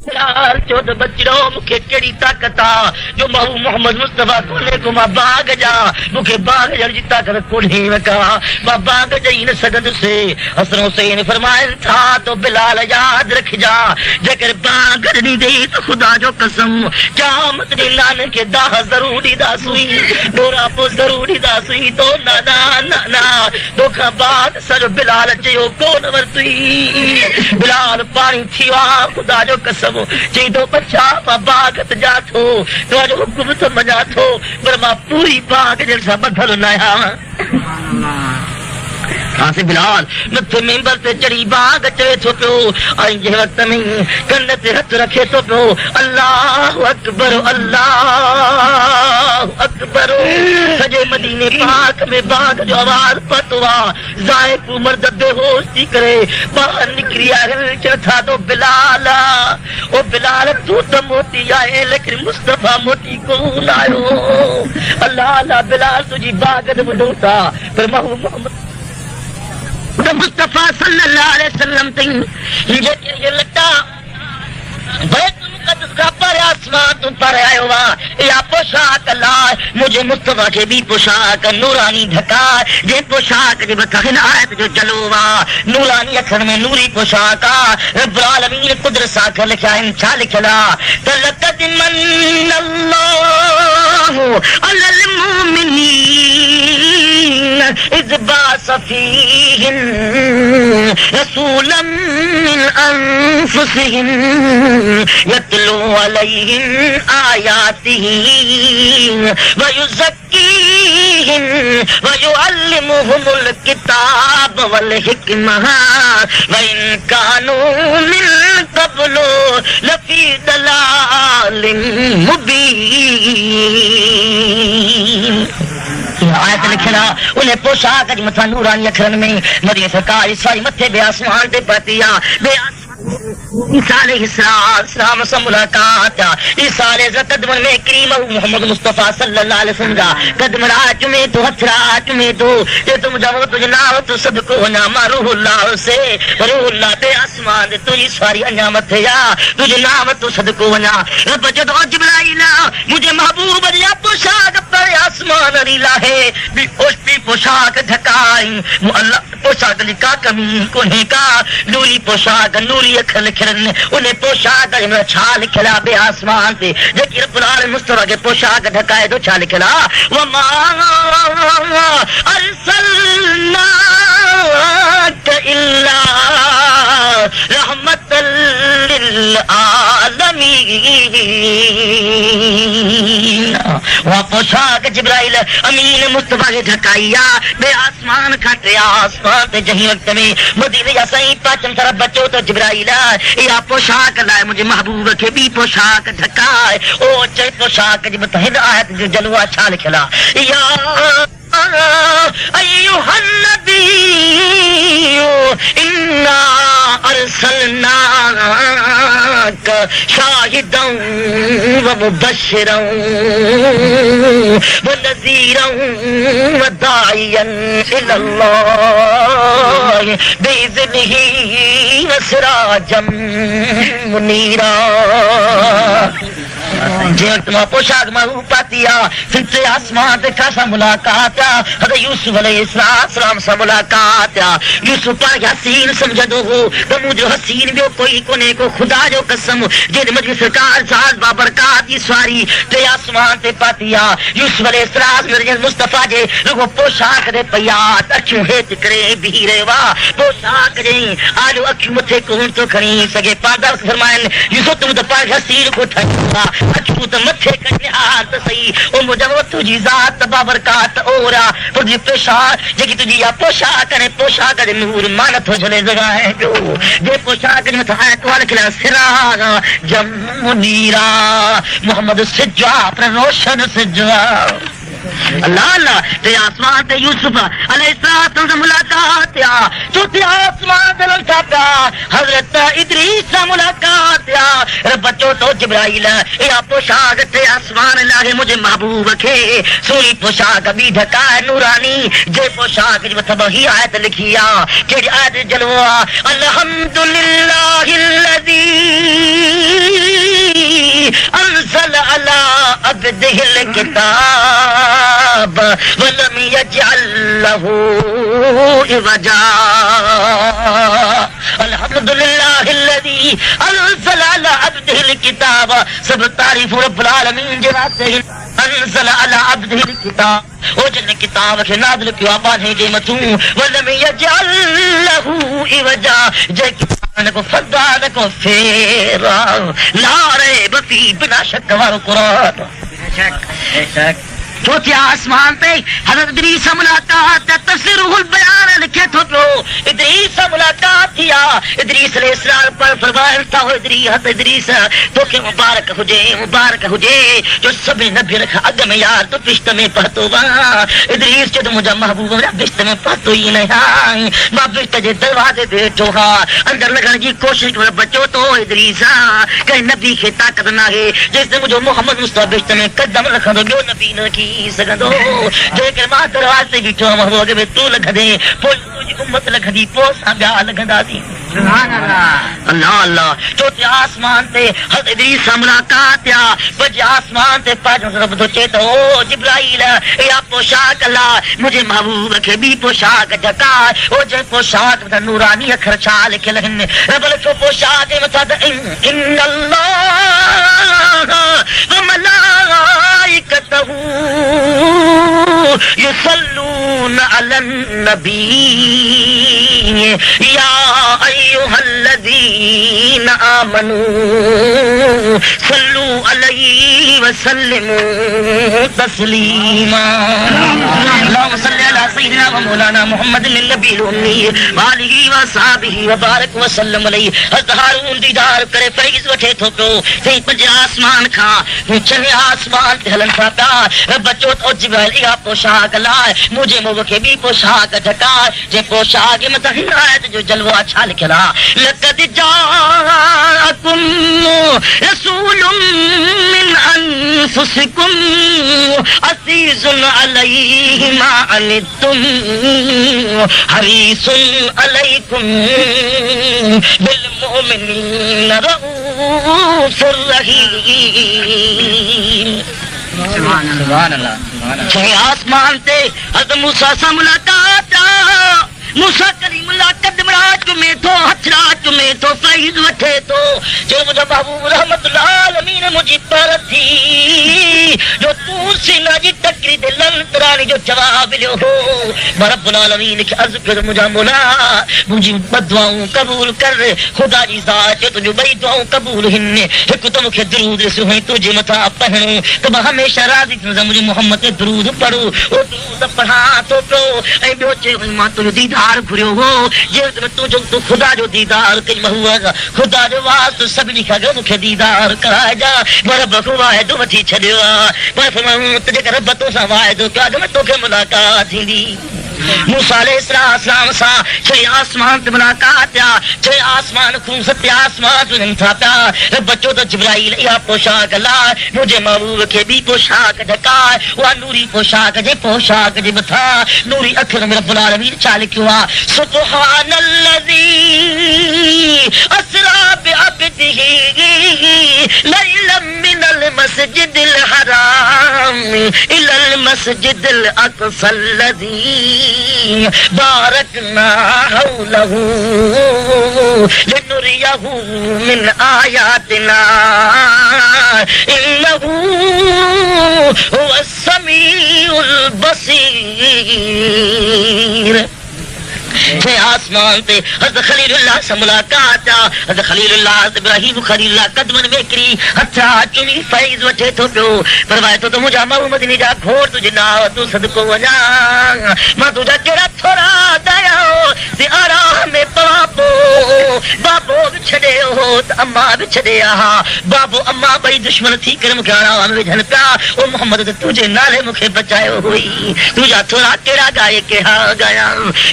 Speaker 1: बिलाल चयो त बचिड़ो मूंखे कहिड़ी ताक़त आहे जो महबूब मोहम्मद मुस्तफ़ा कोन्हे को मां बाग़ जा मूंखे बाग़ ॼण जी ताक़त कोन्हे का मां बाग़ ॼई न सघंदुसि हसन हुसैन फरमाइनि था तो बिलाल यादि रखिजा जेकर बाग़ ॾींदे त ख़ुदा जो कसम क़यामत ॾींहुं नाने खे दाह ज़रूरु ॾींदासीं ॾोरा पोइ ज़रूरु उड़ी दासी तो ना ना ना ना दोखा बाद सर बिलाल चयो कोन वरती बिलाल पानी थीवा खुदा जो कसम चई तो बच्चा मां बागत जा थो तो जो हुकुम तो मजा थो पर मां पूरी बाग जैसा बदल ना से बिलाल मथे मेंबर ते चढ़ी बाग चवे थो पियो ऐं जे वक्त में कन ते हथ रखे थो पियो अल्लाह अकबर सॼे मदीने पाक में बाग जो आवाज़ पतो आहे ज़ाइक मर्द बेहोश थी करे ॿाहिरि निकिरी आया चथा तो बिलाल ओ बिलाल तू त मोटी आहे लेकिन मुस्तफा मोटी कोन आयो अल्लाह अल्लाह बिलाल तुंहिंजी बाग ते ॿुधूं था पर मोहम्मद मुस्तफा सल्लल्लाहु अलैहि वसल्लम तई जेके ये लटा बैतुल मुक़द्दस का पर आसमान तुम पर आयो वा या पोशाक लाए मुझे मुस्तफा के भी पोशाक नूरानी ढका जे पोशाक जे बतन आयत जो चलो वा नूरानी अखर में नूरी पोशाक रब्बुल आलमीन कुदरत साखर लिखा इन छा लिखला तलकद मन अल्लाहु अलल मुमिनीन इज़ बास फीहिम रसूलन मिन अनफुसिहिम यतलू अलैहिम आयातिही व युज़क्कीहिम व युअल्लिमुहुमुल किताब वल हिकमह व इन कानू मिन क़ब्लु लफ़ी दलालिन मुबीन आयत लिखला उन्हें पोशाक जी मथा नूरानी अखरन में मदीने सरकार ईसाई मथे बे आसमान ते पतिया बे ईसा अलैहिस्सलाम से मुलाकात ईसा अलैहि कदमन में करीम मोहम्मद मुस्तफा सल्लल्लाहु अलैहि वसल्लम जा कदम राज में तो हथराज में तो ये तुम जाओ तुझे नाम तो सबको नाम रूहुल्लाह से रूहुल्लाह पे आसमान दे तुझी सारी अन्यामत या तुझे नाम तो सदको वना रब जद जिब्राइल मुझे महबूब या पोशाक पर आसमान रीला है भी ओष्टी पोशाक ढकाई अल्लाह पोशाक का कमी कोने का नूरी पोशाक नूरी अखर लिखन उन्हें पोशाक छा लिखला बे आसमान ते जेकी रब्बुल आलमीन मुस्तफा के पोशाक ढकाए तो छा लिखला वमा अरसलना इल्ला रहमतल लिल आलमीन वह पोशाक जिब्राइल अमीन मुस्तफा के ढकाइया बे आसमान खाते आसमान ते जही वक्त में मदीने या सही पाचम तरफ बचो तो जिब्राइल या पोशाक लाए मुझे महबूब के भी पोशाक ढकाए ओ चे पोशाक जी बतहिद आयत जो जलवा छा लिखला या अय्युहन नबी इन्ना अरसलनाका शाहिदन व मुबश्शिरन व नज़ीरन व दाइयन इलल्लाह बिइज़्निही व सिराजम मुनीरा जे तुम पोशाक महू पातिया फिर आसमान ते खासा मुलाकात हद यूसुफ अलैहिस्सलाम से मुलाकात यूसुफ पर हसीन समझदो हो तो मुझे हसीन भी कोई कोने को खुदा जो कसम जे मजलिस सरकार साज बाबरकात की सवारी ते आसमान ते पातिया यूसुफ अलैहिस्सलाम मुस्तफा जे रुगो पोशाक दे पिया अखियों हेत करे भी रेवा पोशाक जे आलो अखियों मथे कोन तो खणी सके पादा फरमाइन यूसुफ तुम तो पर हसीन को ठा अखियों तो मथे कने हाथ सही ओ मुझे तुझी जात बाबरकात ओरा तुझी पोशाक जेकी तुझी या पोशाक ने पोशाक दे नूर मान तो जले जगह है जो जे पोशाक में था तो अलखला सिरा जम मुनीरा मोहम्मद सिज्जा पर रोशन सिज्जा अल्लाह अल्लाह ते आसमान ते यूसुफ अलैहिस्सलाम से मुलाकात या चौथे आसमान ते लौटा हजरत इदरीस से मुलाकात या बच्चों तो जिब्राइल या पोशाक ते आसमान लागे मुझे महबूब के सोई पोशाक भी ढका नूरानी जे पोशाक जी मतलब ही आयत लिखिया केड़ी आयत जलवा अल्हम्दुलिल्लाहिल्लज़ी अंज़ल अला अब्दिहिल किताब वलम यजअल लहू इवजा अल्हम्दुलिल्लाहिल्लज़ी अंज़ल अला अला अब्दिल किताब सब तारीफ रब्बुल आलमीन जे वास्ते अंज़ल अला अब्दिल किताब ओ जन किताब के नाज़िल किया बाने जे मथू वलम यजअल लहू इवजा जे किताब को फदान को फेरा ला रैब फी बिना शक वारो कुरान बेशक चौथे आसमान पे हज़रत इदरीस मुलाकात तफसीरुल बयान लिखे तो इदरीस मुलाकात थिया इदरीस अलैहिस्सलाम पर फरमाया था हज़रत इदरीस तो के मुबारक हुजे जो सभी नबी रखा अग में यार तो पिश्त में पतो वा इदरीस जो मुझा महबूब मेरा पिश्त में पतो ही नहीं है मां पिश्त जे दरवाजे बैठो हा अंदर लगन की कोशिश कर बचो तो इदरीस कहीं नबी के ताकत ना है जैसे मुझे मोहम्मद मुस्तफा पिश्त में कदम रखंदो जो नबी न की सगंदो जेकर मां दरवाजे बीठो महबूब के तू लखदे पोइ तुझी उम्मत लखदी पो सा ब्या लखंदासी सुभान अल्लाह अल्लाह अल्लाह चौथे आसमान ते हज़रत इदरीस मुलाकात या बज आसमान ते पाजो रब तो चेतो ओ जिब्राइल या पोशाक अल्लाह मुझे महबूब के भी पोशाक जका ओ जे पोशाक त नूरानी अखर छा लिखल हन रब लिखो पोशाक मथा इन्नल्लाह व मलाइकतहू युसल्लून अलन नबी या अय्युहल्लज़ीन आमनू सल्लू अलैहि व सल्लिमू तस्लीमा अल्लाहुम्मा सल्लि अला सय्यिदिना व मौलाना मुहम्मदिन नबील उम्मी व आलिहि व सहाबिहि व बारक व सल्लम अलैहि हज़रत हारून दीदार करे फैज़ वठे थो पियो ते पंज आसमान खां छह आसमान ते हलन था पिया बचो तो जिब्राइल या पोशाक लाए मुझे मुंह के भी पोशाक ढका जे पोशाक में तहिन आयत जो जलवा अच्छा लिखला लक़द जाअकुम रसूलुम मिन अनफुसिकुम अज़ीज़ुन अलैहि मा अनित्तुम हरीसुन अलैकुम बिल मुमिनीन रऊफ़ुर रहीम सुभान अल्लाह छह आसमान ते हज़रत मूसा से मुलाकात मूसा करीमुल्लाह कदमरा चुमे तो हथरा चुमे तो फैज़ वठे तो जो मुझा महबूब रहमतुल्लाह आलमीन मुझी पर थी जो तू सीना जी तकरी दे लंतरानी जो जवाब लियो हो रब्बुल आलमीन के अर्ज़ कर मुझा मौला मुझी बदुआऊं कबूल कर खुदा जी ज़ात तुझो बई दुआऊं कबूल हिन एक तो मुखे दरूद सुहाई तुझे मथा पढ़ूं तो मैं हमेशा राज़ी थी मुझे मोहम्मद के दरूद पढ़ो ओ दरूद पढ़ा तो ए बियो चे मां तुझो दीदार घुरियो हो जे तुझो तू खुदा जो दीदार कई महूआ खुदा जो वास्ते सभिनी खां गॾु मूंखे दीदार कराए जा रब को वाइदो वठी छॾियो आहे पर फरमाऊं तुंहिंजे करे रब तोसां वाइदो कयो आहे त तोखे मुलाक़ात थींदी मूसा अलैहिस्सलाम सां छह आसमान ते मुलाकात या छह आसमान खूं सत आसमान तुझनि था पिया बचो तो जिब्राइल या पोशाक ला मुझे महबूब के भी पोशाक ढका उहा नूरी पोशाक जे मथा नूरी अखर में रब्बुल आलमीन छा लिखियो आहे सुब्हानल्लज़ी अस्रा बिअब्दिही लैलन मिनल मस्जिदिल हराम इलल मस्जिदिल अक़सल्लज़ी बारकना हौलहू लिनुरियहू मिन आयातिना इन्नहू हुवस समीउल बसीर छह आसमान ते हज़रत खलीलुल्लाह से मुलाकात हज़रत खलीलुल्लाह इब्राहिम खलीलुल्लाह कदमन में किरी हथा चुमी फैज़ वठे तो पियो परवाए तो मुझा मोहम्मद ने जा घोर तुझे ना तू सदको वजा मां तुझा केड़ा थोड़ा दया ते आराम में बाबो बाबो छड़े हो त अम्मा भी छड़े आ बाबो अम्मा बई दुश्मन थी कर मुखे आराम में झन पिया ओ मोहम्मद तुझे नाले मुखे बचायो हुई तुझा थोड़ा केड़ा गाए के हा गाया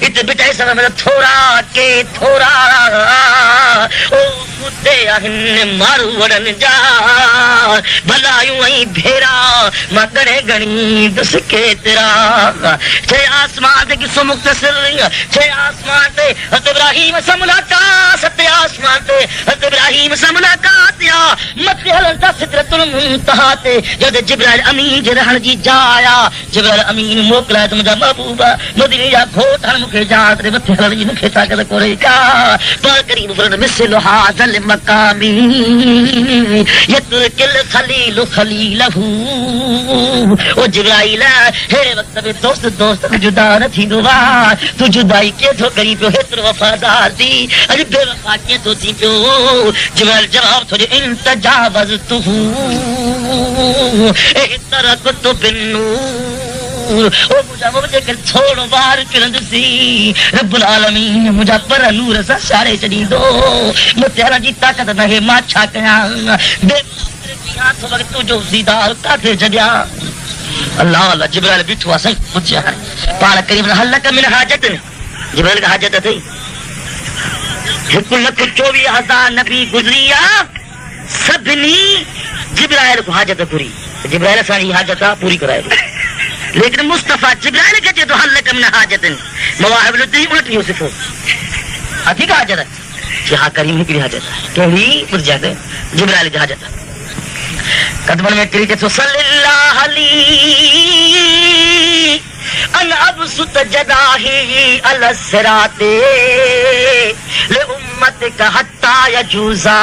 Speaker 1: इत बेटा मेरा थोड़ा के थोड़ा ओ कुत्ते आहिन मारू वड़न जा भलायूं ऐं भेरा मां गणे गणी दुस के तेरा छह आसमान ते किसो मुख्तसर छह आसमान ते हज़रत इब्राहिम से मुलाकात सत आसमान ते हज़रत इब्राहिम से मुलाकात या मत हलन था सिदरतुल मुंतहा ते जद जिब्राइल अमीन जे रहण जी जाया जिब्राइल अमीन मोकला त मुंहिंजा महबूबा मदीने जा घोट हण मूंखे जात रे मथे हलण जी मूंखे ताक़त कोन्हे का पर करीब फरद मिसल हाज़ल मकामी यतुकिल खलील खलीलहू ओ जिब्राइल हे वक्त में दोस्त दोस्त जुदा न थींदो वा तू जुदाई के थो करी पियो हेतिरो वफ़ादार थी अॼु बेवफ़ा के थो थी पियो जिब्राइल जवाब थो ॾे इन तजावज़तहू ए तरक़तु बिन्नूर ओ मुझे के छोड़ो बाहर फिरंदसी रब्बुल आलमीन मुझा पर नूर सां साड़े छॾींदो मूंखे हलण जी ताक़त न आहे मां छा कयां हाथ वक्त तुझो सीधार काथे छॾियां अल्लाह अल्लाह जिब्राइल बीठो आहे साईं पुछे हाणे पाण करीब हलक मिन हाजत जिब्राइल खे हाजत अथई 1,24,000 नबी गुज़री आहे सभिनी जिब्राइल को हाजत पूरी जिब्राइल असांजी हाजत आहे पूरी कराए लेकिन मुस्तफ़ा जिब्राइल खे चए थो हलक मिन हाजत मवाहिब 29 सिफ़ो अथी का हाजत आहे हा करीम हिकिड़ी हाजत आहे कहिड़ी पुछजां त जिब्राइल जी हाजत आहे कदमन में किरी चए थो सल्लल्लाहु अलैहि अन अबसुत जदाही अल सिराते ले उम्मतिक हत्ता यजूजा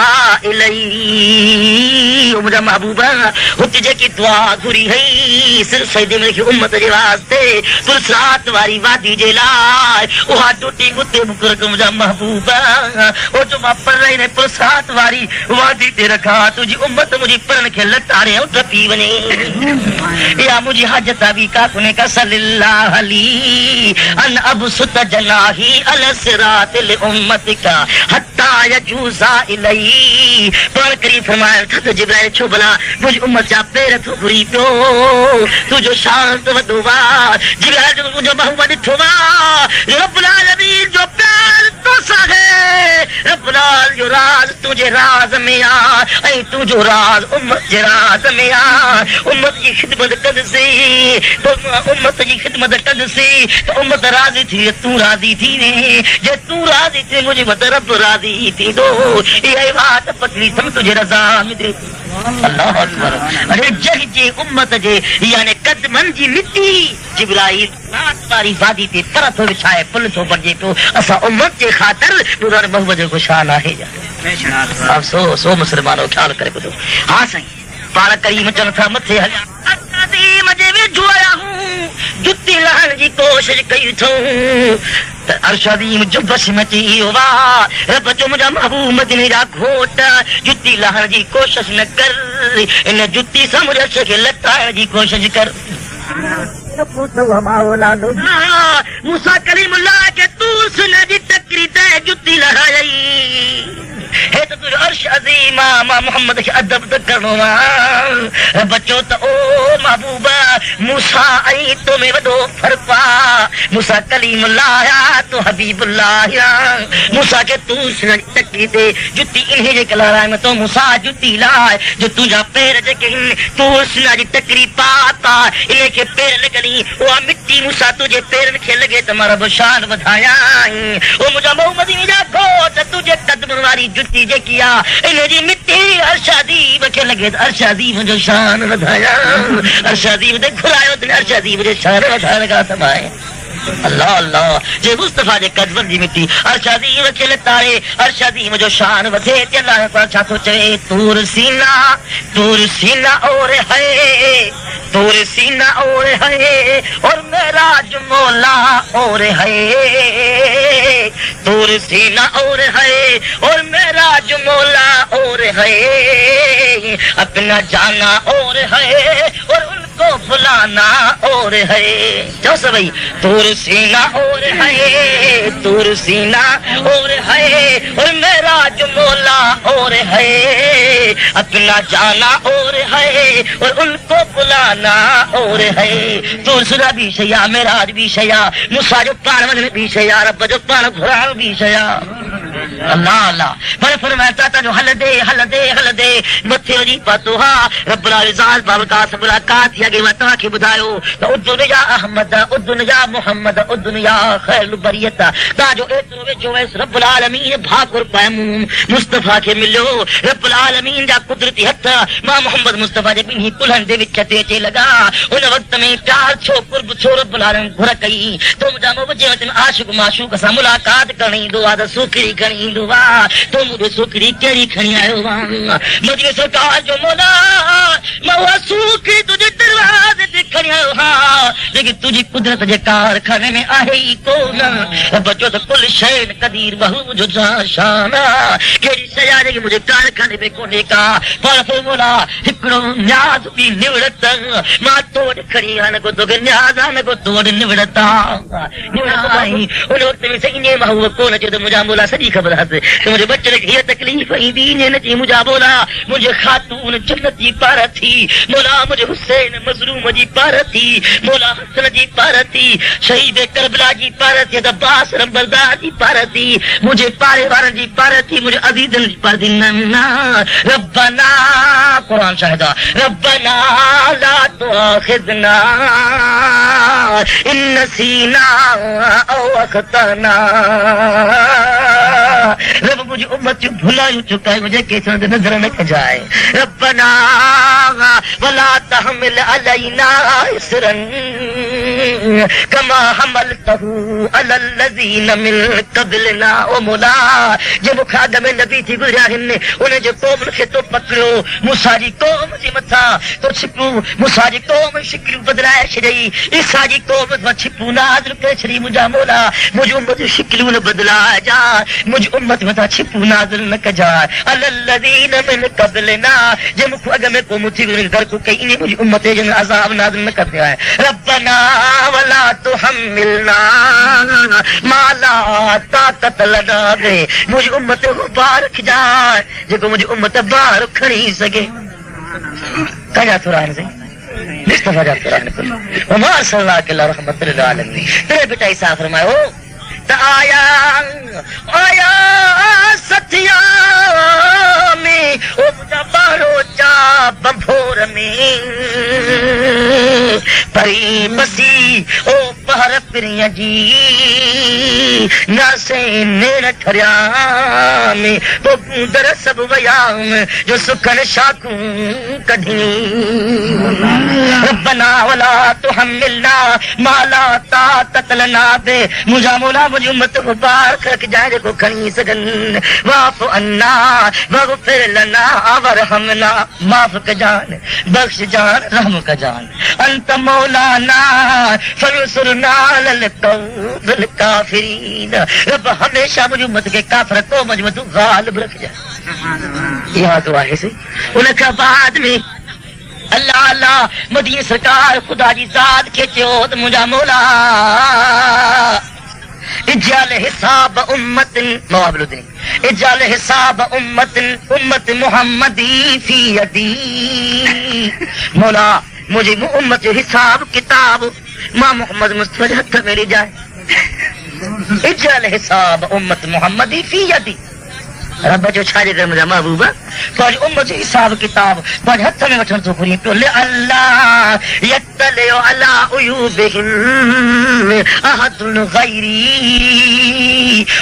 Speaker 1: इलैहि ओ मुंहिंजा महबूबा हुते जेकी दुआ घुरी हई सिर्फ़ सजदे में लिखी उम्मत जे वास्ते पुरसात वारी वादी जे लाइ उहा टुटी मुते मुकर को मुंहिंजा महबूबा ओ जो मां पर रही ने पुरसात वारी वादी ते रखा तुझी उम्मत मुंहिंजी परन खे लतारे ऐं टपी वञे या मुंहिंजी हाजत बि का कोन्हे का सल्लल्लाहु अलैहि अन अबसुत जनाही अल सिरात ले उम्मतिका हत्ता यजूजा इलैहि पर करी फरमाया त जिब्राइल छो भला मुंहिंजी उम्मत जा पेर थो घुरी पियो तुंहिंजो शांत वॾो वा जिब्राइल जो मुंहिंजो महबूब ॾिठो वा रब्बुल आलमीन जो प्यार तोसां है रब्बुल आलमीन जो राज तुंहिंजे राज में आ ऐं तुंहिंजो राज उम्मत जे राज में आ उम्मत जी ख़िदमत कंदसी तो उम्मत जी ख़िदमत कंदसी तो उम्मत राज़ी थी तूं राज़ी थी वे जे तूं राज़ी थी मुंहिंजी मत रब राज़ी थींदो इहा बात पतली सम तुंहिंजे रज़ा में दे अल्लाह अकबर अरे जग जे उम्मत जे यानी कदमन जी मिट्टी जिब्राइल रात वारी वादी ते पर थो विछाए पुल थो बणिजे पियो असां उम्मत जे ख़ातिर ॿुधण महबूब जो गुशान आहे अफ़सोस ओ मुस्लमानो ख़्याल करे ॿुधो हा साईं पाण करीम चवनि था मथे हलिया अज़ीम जे वेझो आया हूं जुती लहण जी कोशिश कई अथऊं त अर्श अज़ीम जो बस में अची वियो वा रब जो मुंहिंजा महबूब मदीने जा घोट जुती लहण जी कोशिश न कर इन जुती सां मुंहिंजे अर्श खे लताइण जी कोशिश कर मूसा कलीमुल्लाह के तूर सुन जी टकरी ते जुती लहाई हे त तुझो अर्श अज़ीम मां मोहम्मद खे अदब त करणो आहे बचो त ओ महबूबा मूसा ऐं तो में वॾो फ़र्क़ु आहे मूसा कलीमुल्लाह तो हबीबुल्लाह मूसा खे तूं सुन जी टकरी ते जुती इन्हे जे कलाराए में तो मूसा जुती लाए जो तुंहिंजा पेर जेके आहिनि तूं सुन जी टकरी पाता इन्हे खे पेर लॻणी उहा मिट्टी मूसा तुंहिंजे पेरनि खे लॻे त मां रब शान वधायां ओ मुंहिंजा मोहम्मद जा घोट तुंहिंजे कदमनि वारी जुती जेकी आहे इन जी मिट्टी अर्श अज़ीम खे लॻे त अर्श अज़ीम जो शान वधायां अर्श अज़ीम ते घुरायो त अर्श अज़ीम जे शान वधाइण खां सवाइ अल्लाह अल्लाह जे मुस्तफ़ा जे कदमनि जी मिट्टी अर्श अज़ीम खे लतारे अर्श अज़ीम जो शान वधे त अल्लाह ताला छा थो चवे तूर सीना और है तूर सीना और है और मेराज मौला और है तूर सीना और है और मेराज मौला और है अपना जाना और है और उनको बुलाना और है जो सभी तूर सीना और है तूर सीना और है और मेराज मौला और है अपना जाना और है और उनको बुलाना और है तूर सुना भी शया मेराज भी शया मूसा जो पाण वञण भी शया रब जो पाण घुराइण भी शया अल्लाह अल्लाह पर फरमाता था जो हल दे मथे वञी पातो हा रब्बुल इज़्ज़त बाबका मुलाकात या के वता के बुधायो तो उद्दुन या अहमद उद्दुन या मोहम्मद उद्दुन या खैरुल बरियत ता जो एतिरो वेझो वयस रब्बुल आलमीन भाकुर पैमूम मुस्तफा के मिलियो रब्बुल आलमीन जा कुदरती हथ मां मोहम्मद मुस्तफा जे बिन्ही कुल्हनि दे विच ते अचे लगा उन वक्त में प्यार छो कुर्ब छो रब्बुल आलमीन घुर कई तो मुंहिंजा मुझे वचन आशिक माशूक सां मुलाकात करणी ईंदो आहे त सुखड़ी खणी ईंदो आहे तो मुंहिंजो सुखड़ी कहिड़ी खणी आयो आहे मुंहिंजे सरकार जो मौला मां उहा सुखड़ी तुंहिंजे दरवाज़े ते खणी आयो हा लेकिन तुंहिंजी कुदरत जे कारखाने में आहे ई कोन बचो त कुल शइ कदीर बहू जो शान कहिड़ी शइ आहे जेकी मुंहिंजे कारखाने में कोन्हे का पर फिर मौला हिकिड़ो न्याज़ बि निवड़त मां तो वटि खणी आहे न को तोखे न्याज़ आहे न को तो वटि निवड़त आहे उन वक्त में सही महबूब कोन अचे त मुंहिंजा मौला सॼी ख़बर हस त मुंहिंजे बचन खे हीअ तकलीफ़ ईंदी न चई मुंहिंजा मौला मुंहिंजे ख़ातून जन्नत जी पार थी मौला मुंहिंजे हुसैन मज़लूम जी पार थी मौला हसन जी पार थी शहीद करबला जी पार थी त बास रंबरदार जी पार थी मुंहिंजे पारे वारनि जी पार थी मुंहिंजे अज़ीज़नि जी पार थी न रब्बना क़ुरान शाहिदा रब्बना ला तुआखिज़ना इन नसीना औ अख़्ताना रब मुझे उम्मत जो भुलायूं चुकाए मुझे कैसे नजर न कजाए रब्बना वला तहमिल अलैना इसरन कमा हमलतहु अलल लज़ीना मिन क़बलना ओ मौला जे मुखा में नबी थी गुज़रिया हिन उन जे क़ौम खे तो पकड़ियो मूसा जी क़ौम जे मथा तो छिपू मूसा जी क़ौम शिकलू बदलाए छॾई ईसा जी क़ौम मां छिपू नाज़िल करे छॾी मुंहिंजा मौला मुंहिंजी उम्मत जी शिकलू न बदलाए जा मुंहिंजी उम्मत मथा छिपू नाज़िल न कजाए अलल लज़ीना मिन क़बलना जे मुख अॻ में क़ौम थी गर्क कई मुंहिंजी उम्मत जे अज़ाब नाज़िल न कर दिया रब्बना वला तुहम्मिलना मा ला ताक़त लना बि मुंहिंजी उम्मत खे बार रखजाए जेको मुंहिंजी उम्मत बार खणी सघे कया थोरा आहिनि साईं मुस्तफा जा थोरा आहिनि वमा अर्सलनाका इल्ला रहमतल लिल आलमीन तेरे बेटा ईसा फरमायो त आया सथिया में ओ मुंहिंजा ॿारो चा बंभोर में परी बसी ओ पहर पिरीअ जी नासे नेर ठरिया में तो दर सभु वयाम जो सुखन शाखूं कढी रब्बना वला तुहम्मिलना मा ला ताक़त लना बि मुंहिंजा मौला मुंहिंजी उम्मत को बार खरक जाए जेको खणी सघनि वाफ़ अन्ना वग़फिर लना वरहमना माफ़ कजान बख़्श जान रहम कजान अंत मौलाना फंसुरना अलल क़ौमिल काफ़िरीन रब हमेशा मुंहिंजी उम्मत खे काफ़िर क़ौम जे मथां ग़ालिब रखजाए इहा दुआ आहे सी उन खां बाद में अल्लाह अल्लाह मदीने सरकार खुदा जी ज़ात खे चयो त मुंहिंजा मौला इजाल हिसाब उम्मतिन मवाबलुदनी इजाल हिसाब उम्मतिन उम्मत मुहम्मदी फी यदी मौला मुझे उम्मत जो हिसाब किताब मां मोहम्मद मुस्तफा जे हथ में ॾे जाए इजाल हिसाब उम्मत मुहम्मदी फी यदी रब जो छाजे कर मुंहिंजा महबूब तुंहिंजी उम्मत जो हिसाब किताब तुंहिंजे हथ में वठण थो घुरी पियो अल्लाह यतलियो अला उयूबिहिम अहदुन गैरी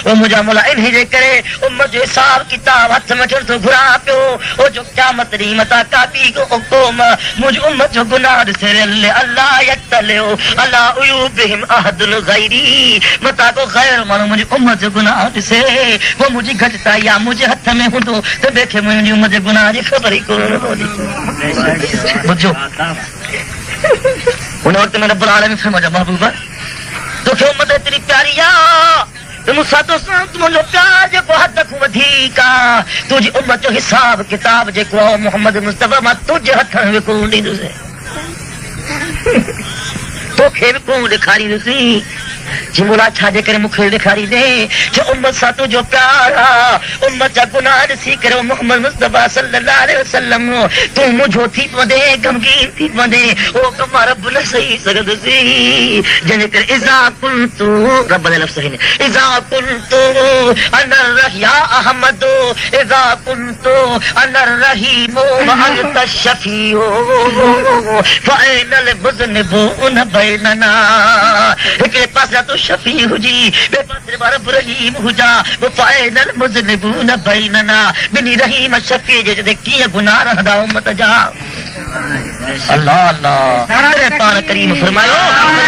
Speaker 1: ओ मुंहिंजा मौला इन्ही जे करे उम्मत जो हिसाब किताब हथ में वठण थो घुरा पियो ओ जो क़यामत ॾींहुं मथां काबी क़ौम मुंहिंजी उम्मत जो गुनाह ॾिसे अल्लाह यतलियो अला उयूबिहिम अहदुन गैरी मथां को ग़ैर माण्हू मुंहिंजी उम्मत जो गुनाह ॾिसे वो मुंहिंजी घटिताई आहे मुंहिंजे हथ में हूंदो त ॿिए मुंहिंजी उम्मत जे गुनाह जी ख़बर ई कोन पवंदी ॿुधो उन वक़्त में रब्बुल आलमीन फरमाया महबूबा तोखे उम्मत एतिरी प्यारी आहे त मूंसां तोसां मुंहिंजो प्यार जेको हद खां वधीक आहे तुंहिंजी उम्मत जो हिसाब किताब जेको आहे मोहम्मद मुस्तफा मां तुंहिंजे हथ में कोन ॾींदुसि तोखे बि कोन ॾेखारींदुसि जी मोला छाजे करे मुखे दिखारी दे जो उम्मत सा तुझो प्यारा उम्मत जा गुनाह ॾिसी करे मोहम्मद मुस्तफा सल्लल्लाहु अलैहि वसल्लम तू मुझो थी पवंदे गमगीन थी पवंदे ओ कमा रब न सही सघंदुसि जंहिंजे करे इज़ा कुंतु रब जे लफ़्ज़ आहिनि इज़ा कुंतु अनर या अहमद इज़ा कुंतु अनर रहीम व अंत शफीउ फ़ाइनल मुज़निबून बैनना हिकिड़े पासे तू शफी हुजी ॿिए पासे रब रहीम हुजा फ़ाइनल मुज़निबून बैनना बिनी रहीम शफी जे जॾहिं कीअं गुनाह रहंदा उम्मत जा अल्लाह अल्लाह तेरे पान करीम फरमायो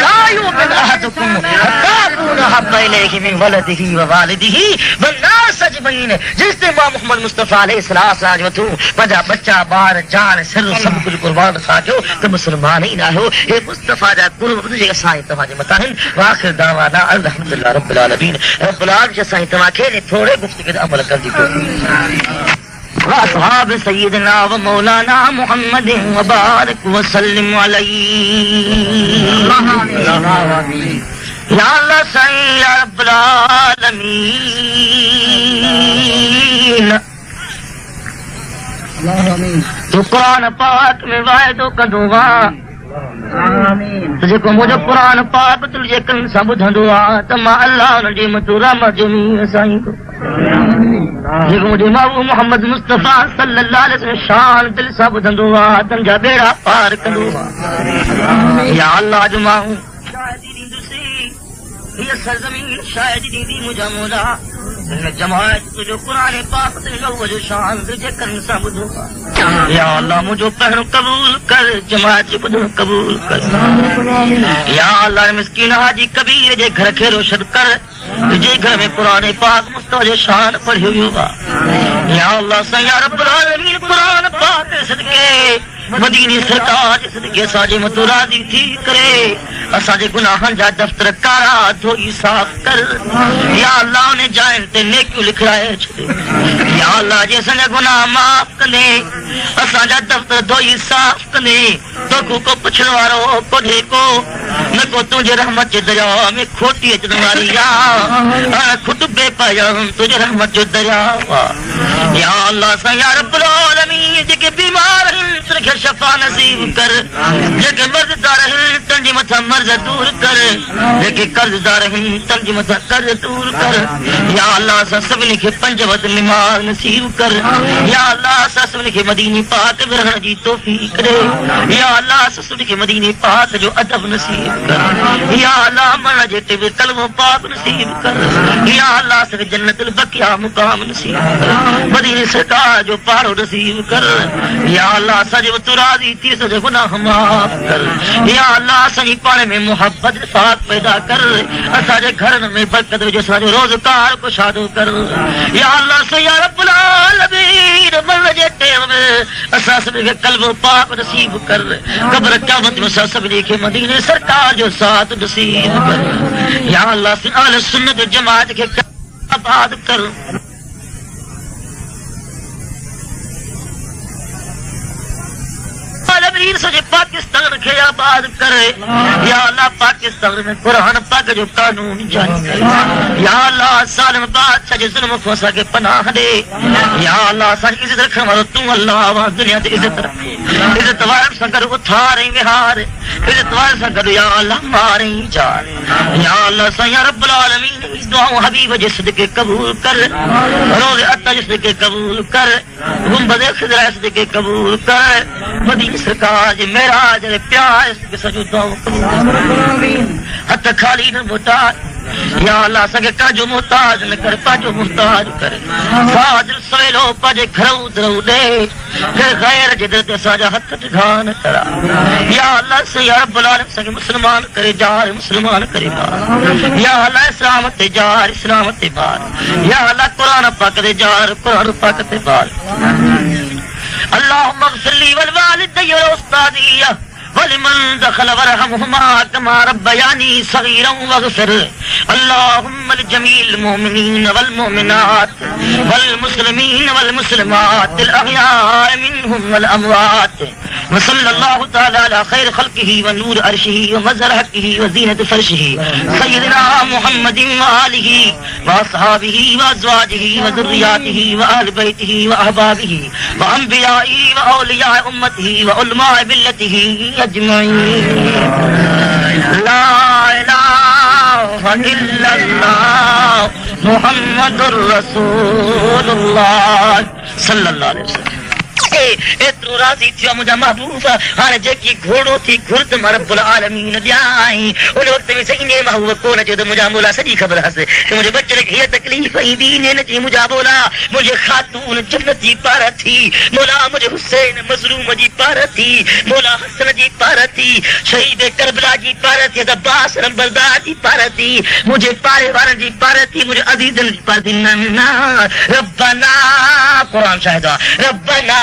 Speaker 1: ला युमिन अहदुकुम हत्ता यकून हब्बा इलैहि मिन वलदिही व वालिदिही वन्नास अजमईन जिसने मां मोहम्मद मुस्तफा अलैहि सलाम वठो पंहिंजा बच्चा ॿार जान सिर सभु कुझु क़ुर्बान सां कयो त मुस्लमान ई न आहियो हे मुस्तफा जा कुर्ब जे असां तव्हांजे मथां आहिनि वाखिर दावाना अल्हम्दुलिल्लाह रब्बिल आलमीन रब्बुल आलमीन असां तव्हांखे थोरे गुफ़्तगू ते अमल करण जी वासहाब सय्यदना व मौलाना मुहम्मद व बारिक व सल्लिम अलैहि या अल्लाह सही या रब्बुल आलमीन तू कुरान पाक में वाइदो कंदो जेको मुंहिंजो क़ुरान पाक तुंहिंजे कन सां ॿुधंदो आहे त मां अल्लाह हुनजी रहमत साईं जेको मुंहिंजे महबूब मोहम्मद मुस्तफा सल्लल्लाहु अलैहि वसल्लम शान दिल सां ॿुधंदो आहे तुंहिंजा बेड़ा पार कंदो आहे या अल्लाह जो माण्हू हीअ सरज़मीन शायद ॾींदी मुंहिंजा मौला हिन जमायत तुंहिंजो क़ुरान पाक ते लहू जो शान तुंहिंजे कन सां ॿुधो या अल्लाह मुंहिंजो पहिरों क़बूल कर जमायत जो ॿुधो क़बूल कर या अल्लाह मिस्कीन हाजी कबीर जे घर खे रोशन कर तुंहिंजे घर में क़ुरान पाक मुस्तफा जो शान पढ़ियो वियो आहे या अल्लाह साईं या रब्बुल आलमीन क़ुरान पाक सदके मदीनी सरकार जे सदके असांजे मथां राज़ी थी करे असांजे गुनाहनि जा दफ़्तर कारा धोई साफ़ कर या अल्लाह उन जाइन ते नेकियूं लिखाए छॾ या अल्लाह जे असांजा गुनाह माफ़ कंदे असांजा दफ़्तर धोई साफ़ कंदे तोखो को पुछण वारो कोन्हे को न को तुंहिंजे रहमत जे दरिया में खोटी अचण वारी आहे खुद बेपयाम तुंहिंजे रहमत जो दरिया आहे या अल्लाह साईं या रब्बुल आलमीन जेके बीमार आहिनि तुंहिंखे शफ़ा नसीब कर जेके मर्ज़दार आहिनि तुंहिंजे मथां मर्ज़ दूर कर जेके कर्ज़दार आहिनि तुंहिंजे मथां कर्ज़ दूर कर या अल्लाह असां सभिनी खे 5 वक़्त नमाज़ नसीब कर या अल्लाह असां सभिनी खे मदीने पाक में रहण जी तौफ़ीक़ ॾे या अल्लाह असां सभिनी खे मदीने पाक जो अदब नसीब कर या अल्लाह मरण जे टेबे कलमो पाक नसीब कर या अल्लाह असांखे जन्नतुल बक़िया मुक़ाम नसीब कर मदीने सरकार जो पाड़ो नसीब कर या अल्लाह असांजे वटि राज़ी थी असांजा गुनाह माफ़ कर या अल्लाह असांजी पाण में मोहब्बत इत्तेफ़ाक़ पैदा कर असांजे घरनि में बरकत विझो असांजो रोज़गार कुशादो कर या अल्लाह से या रब्बुल आलमीन मरण जे टेम में असां सभिनी खे कलमो पाक नसीब कर क़ब्र क़यामत में असां सभिनी खे मदीने सरकार जो साथ नसीब कर या अल्लाह से अहले सुन्नत जमात खे आबाद कर सॼे पाकिस्तान खे आबाद करे या अल्लाह पाकिस्तान में क़ुरान पाक जो कानून जारी करे या अल्लाह ज़ालिम बादशाह जे ज़ुल्म खां असांखे पनाह ॾे या अल्लाह असांजी इज़त रखण वारो तूं अल्लाह आवाज़ दुनिया ते इज़त रख इज़त वारनि सां गॾु उथार ऐं विहार इज़त वारनि सां गॾु या अल्लाह मार ऐं जार या अल्लाह साईं या रब्बुल आलमीन दुआऊं हबीब जे सदके क़बूल कर रोज़े अता जे सदके क़बूल कर गुंबद ख़िज़रा जे सदके क़बूल कर मदीने सरकार जे मेराज जे प्यार के सजो दुआऊं हथ खाली न मोटाए या अल्लाह असांखे काजो मोहताज न कर पाजो मुहताज कर फाजिल सवेलो पाजे घरऊ दरऊ ॾे गैर जे दर ते असांजा हथ ढिघा न करा या अल्लाह से या रब्बुल आलमीन असांखे मुस्लमान करे जार मुस्लमान करे बार या अल्लाह इस्लाम ते जार इस्लाम ते बार या अल्लाह क़ुरान पाक ते जार क़ुरान पाक ते बार अल्लाहुम्मा इग़फिर ली वल वालिदैया वल उस्तादिया वलिमन दखल वरहमहुमा कमा रब्बयानी सगीरन वगफिर अल्लाहुम्मा लिजमील मुमिनीन वल मुमिनात वल मुस्लिमीन वल मुस्लिमात अल अहयाए मिनहुम वल अमवात व सल्लल्लाहु तआला अला खैर खल्किही व नूर अर्शिही व मज़हर हक़्क़िही व ज़ीनत फर्शिही सय्यिदना मुहम्मदिन व आलिही व अस्हाबिही व अज़वाजिही व ज़ुर्रिय्यातिही व अहल बैतिही व अहबाबिही व अंबियाई व औलियाए उम्मतिही व उलमाए मिल्लतिही अजमईन। ला इलाहा इल्लल्लाह मुहम्मदुर रसूलुल्लाह सल्लल्लाहु अलैहि वसल्लम। एतिरो राज़ी थियो मुंहिंजा महबूब हाणे जेकी घोड़ो थी घुर्द मां रब्बुल आलमीन ॾियाई उन वक़्त में सही ने महबूब कोन चयो त मुंहिंजा मौला सॼी ख़बर हस कि मुंहिंजे बचड़े खे हीअ तकलीफ़ ईंदी न जी मुंहिंजा मौला मुंहिंजे ख़ातून जन्नत जी पार थी मौला मुंहिंजे हुसैन मज़लूम जी पार थी मौला हसन जी पार थी शहीद करबला जी पार थी अब्बास नंबरदार जी पार थी मुंहिंजे पारे वारनि जी पार थी मुंहिंजे अज़ीज़नि जी पार थी न रब्बना क़ुरान शाहिद रब्बना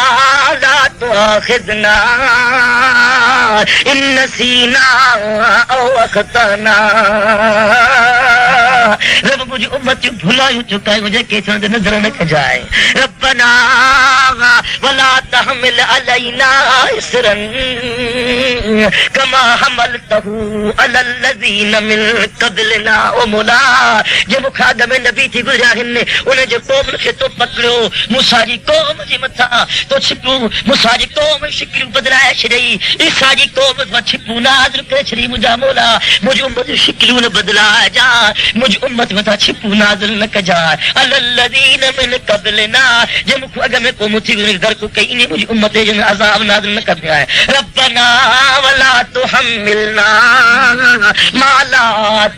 Speaker 1: ला तुआखिज़ना इन नसीना औ अख़्ताना। रब मुंहिंजी उम्मत भुलायूं चुकायूं जेके चवंदे नज़र न कजाए रब्बना वला तहमिल अलैना इसरन कमा हमलतहु अलल लज़ीना मिन क़ब्लना। ओ मौला जे मूंखां अॻ में नबी थी गुज़रिया आहिनि उन जे क़ौम खे तो पकड़ियो मूसा जी क़ौम जे मथां तो छिपूं मूसा जी क़ौम शिकिलियूं बदिलाए छॾई ईसा जी क़ौम मां छिपूं नाज़िल करे छॾी मुंहिंजा मौला मुंहिंजी उम्मत जूं शिकिलियूं न बदिलाए जा मुंहिंजी उम्मत मथां छिपूं नाज़िल न कजाए अलल लज़ीना मिन क़ब्लना जे मूंखां अॻ में क़ौम थी गुज़री गर्क कई इन मुंहिंजी उम्मत जे अज़ाब नाज़िल न कजाए रब्बना वला तुहम्मिलना मा ला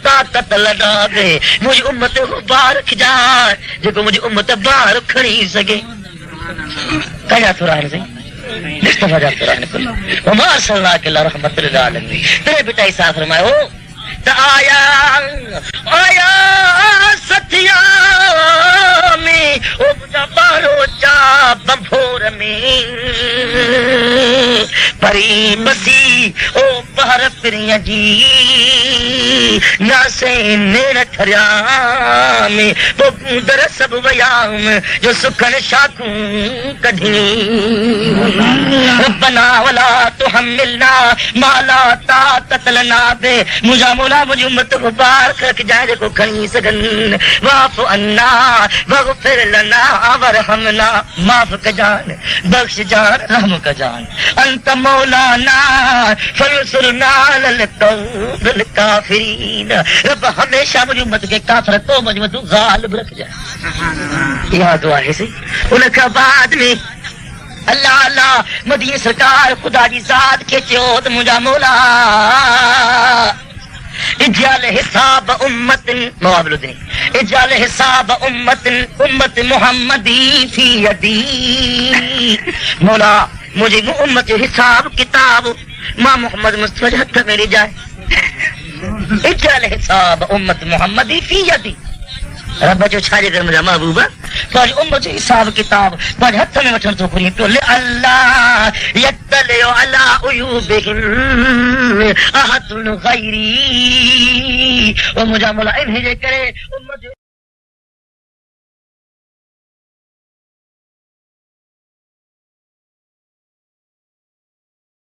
Speaker 1: ताक़त लना बि मुंहिंजी उम्मत खे बार रखजाए जेको मुंहिंजी उम्मत बार खणी सघे। कया सुरान से मुस्तफा जा सुरान कुल वमा अर्सलनाका इल्ला रहमतल लिल आलमीन। तेरे बेटा ईसा फरमायो त आया आया सतिया में ओ मुंहिंजा बारो चा बंभोर में परी बसी ओ बहर पिरिया जी नासे नेर ठरिया में दर सब वयाम जो सुखन शाखूं कढी रब्बना वला तुहम्मिलना मा ला ताक़त लना बि मुंहिंजा मौला मुंहिंजी उम्मत को बार रखजाए जेको खणी सघनि वाफ़ अन्ना वग़फिर लना वरहमना माफ़ कजान बख़्श जान रहम कजान अंत मौलाना फंसुरना अलल क़ौमिल काफ़िरीन। रब हमेशा मुंहिंजी उम्मत खे काफ़िर क़ौम जे मथां ग़ालिब रखजाए। इहा दुआ आहे सी उन खां बाद में अल्लाह अल्लाह मदीने सरकार खुदा जी ज़ात खे चयो त मुंहिंजा मौला इजाल हिसाब उम्मतिन मुआवलुदनी इजाल हिसाब उम्मतिन उम्मत मुहम्मदी फी यदी मौला मुंहिंजी उम्मत जो हिसाब किताब मां मोहम्मद मुस्तफा जे हथ में ॾिजाए इजाल हिसाब उम्मत मुहम्मदी फी यदी। रब जो छाजे कर मुंहिंजा महबूब तुंहिंजी उम्मत जो हिसाब किताब तुंहिंजे हथ में वठण थो घुरी पियो अल्लाह यतलियो अला उयूबिहिम अहदुन गैरी। ओ मुंहिंजा मौला इन जे करे उम्मत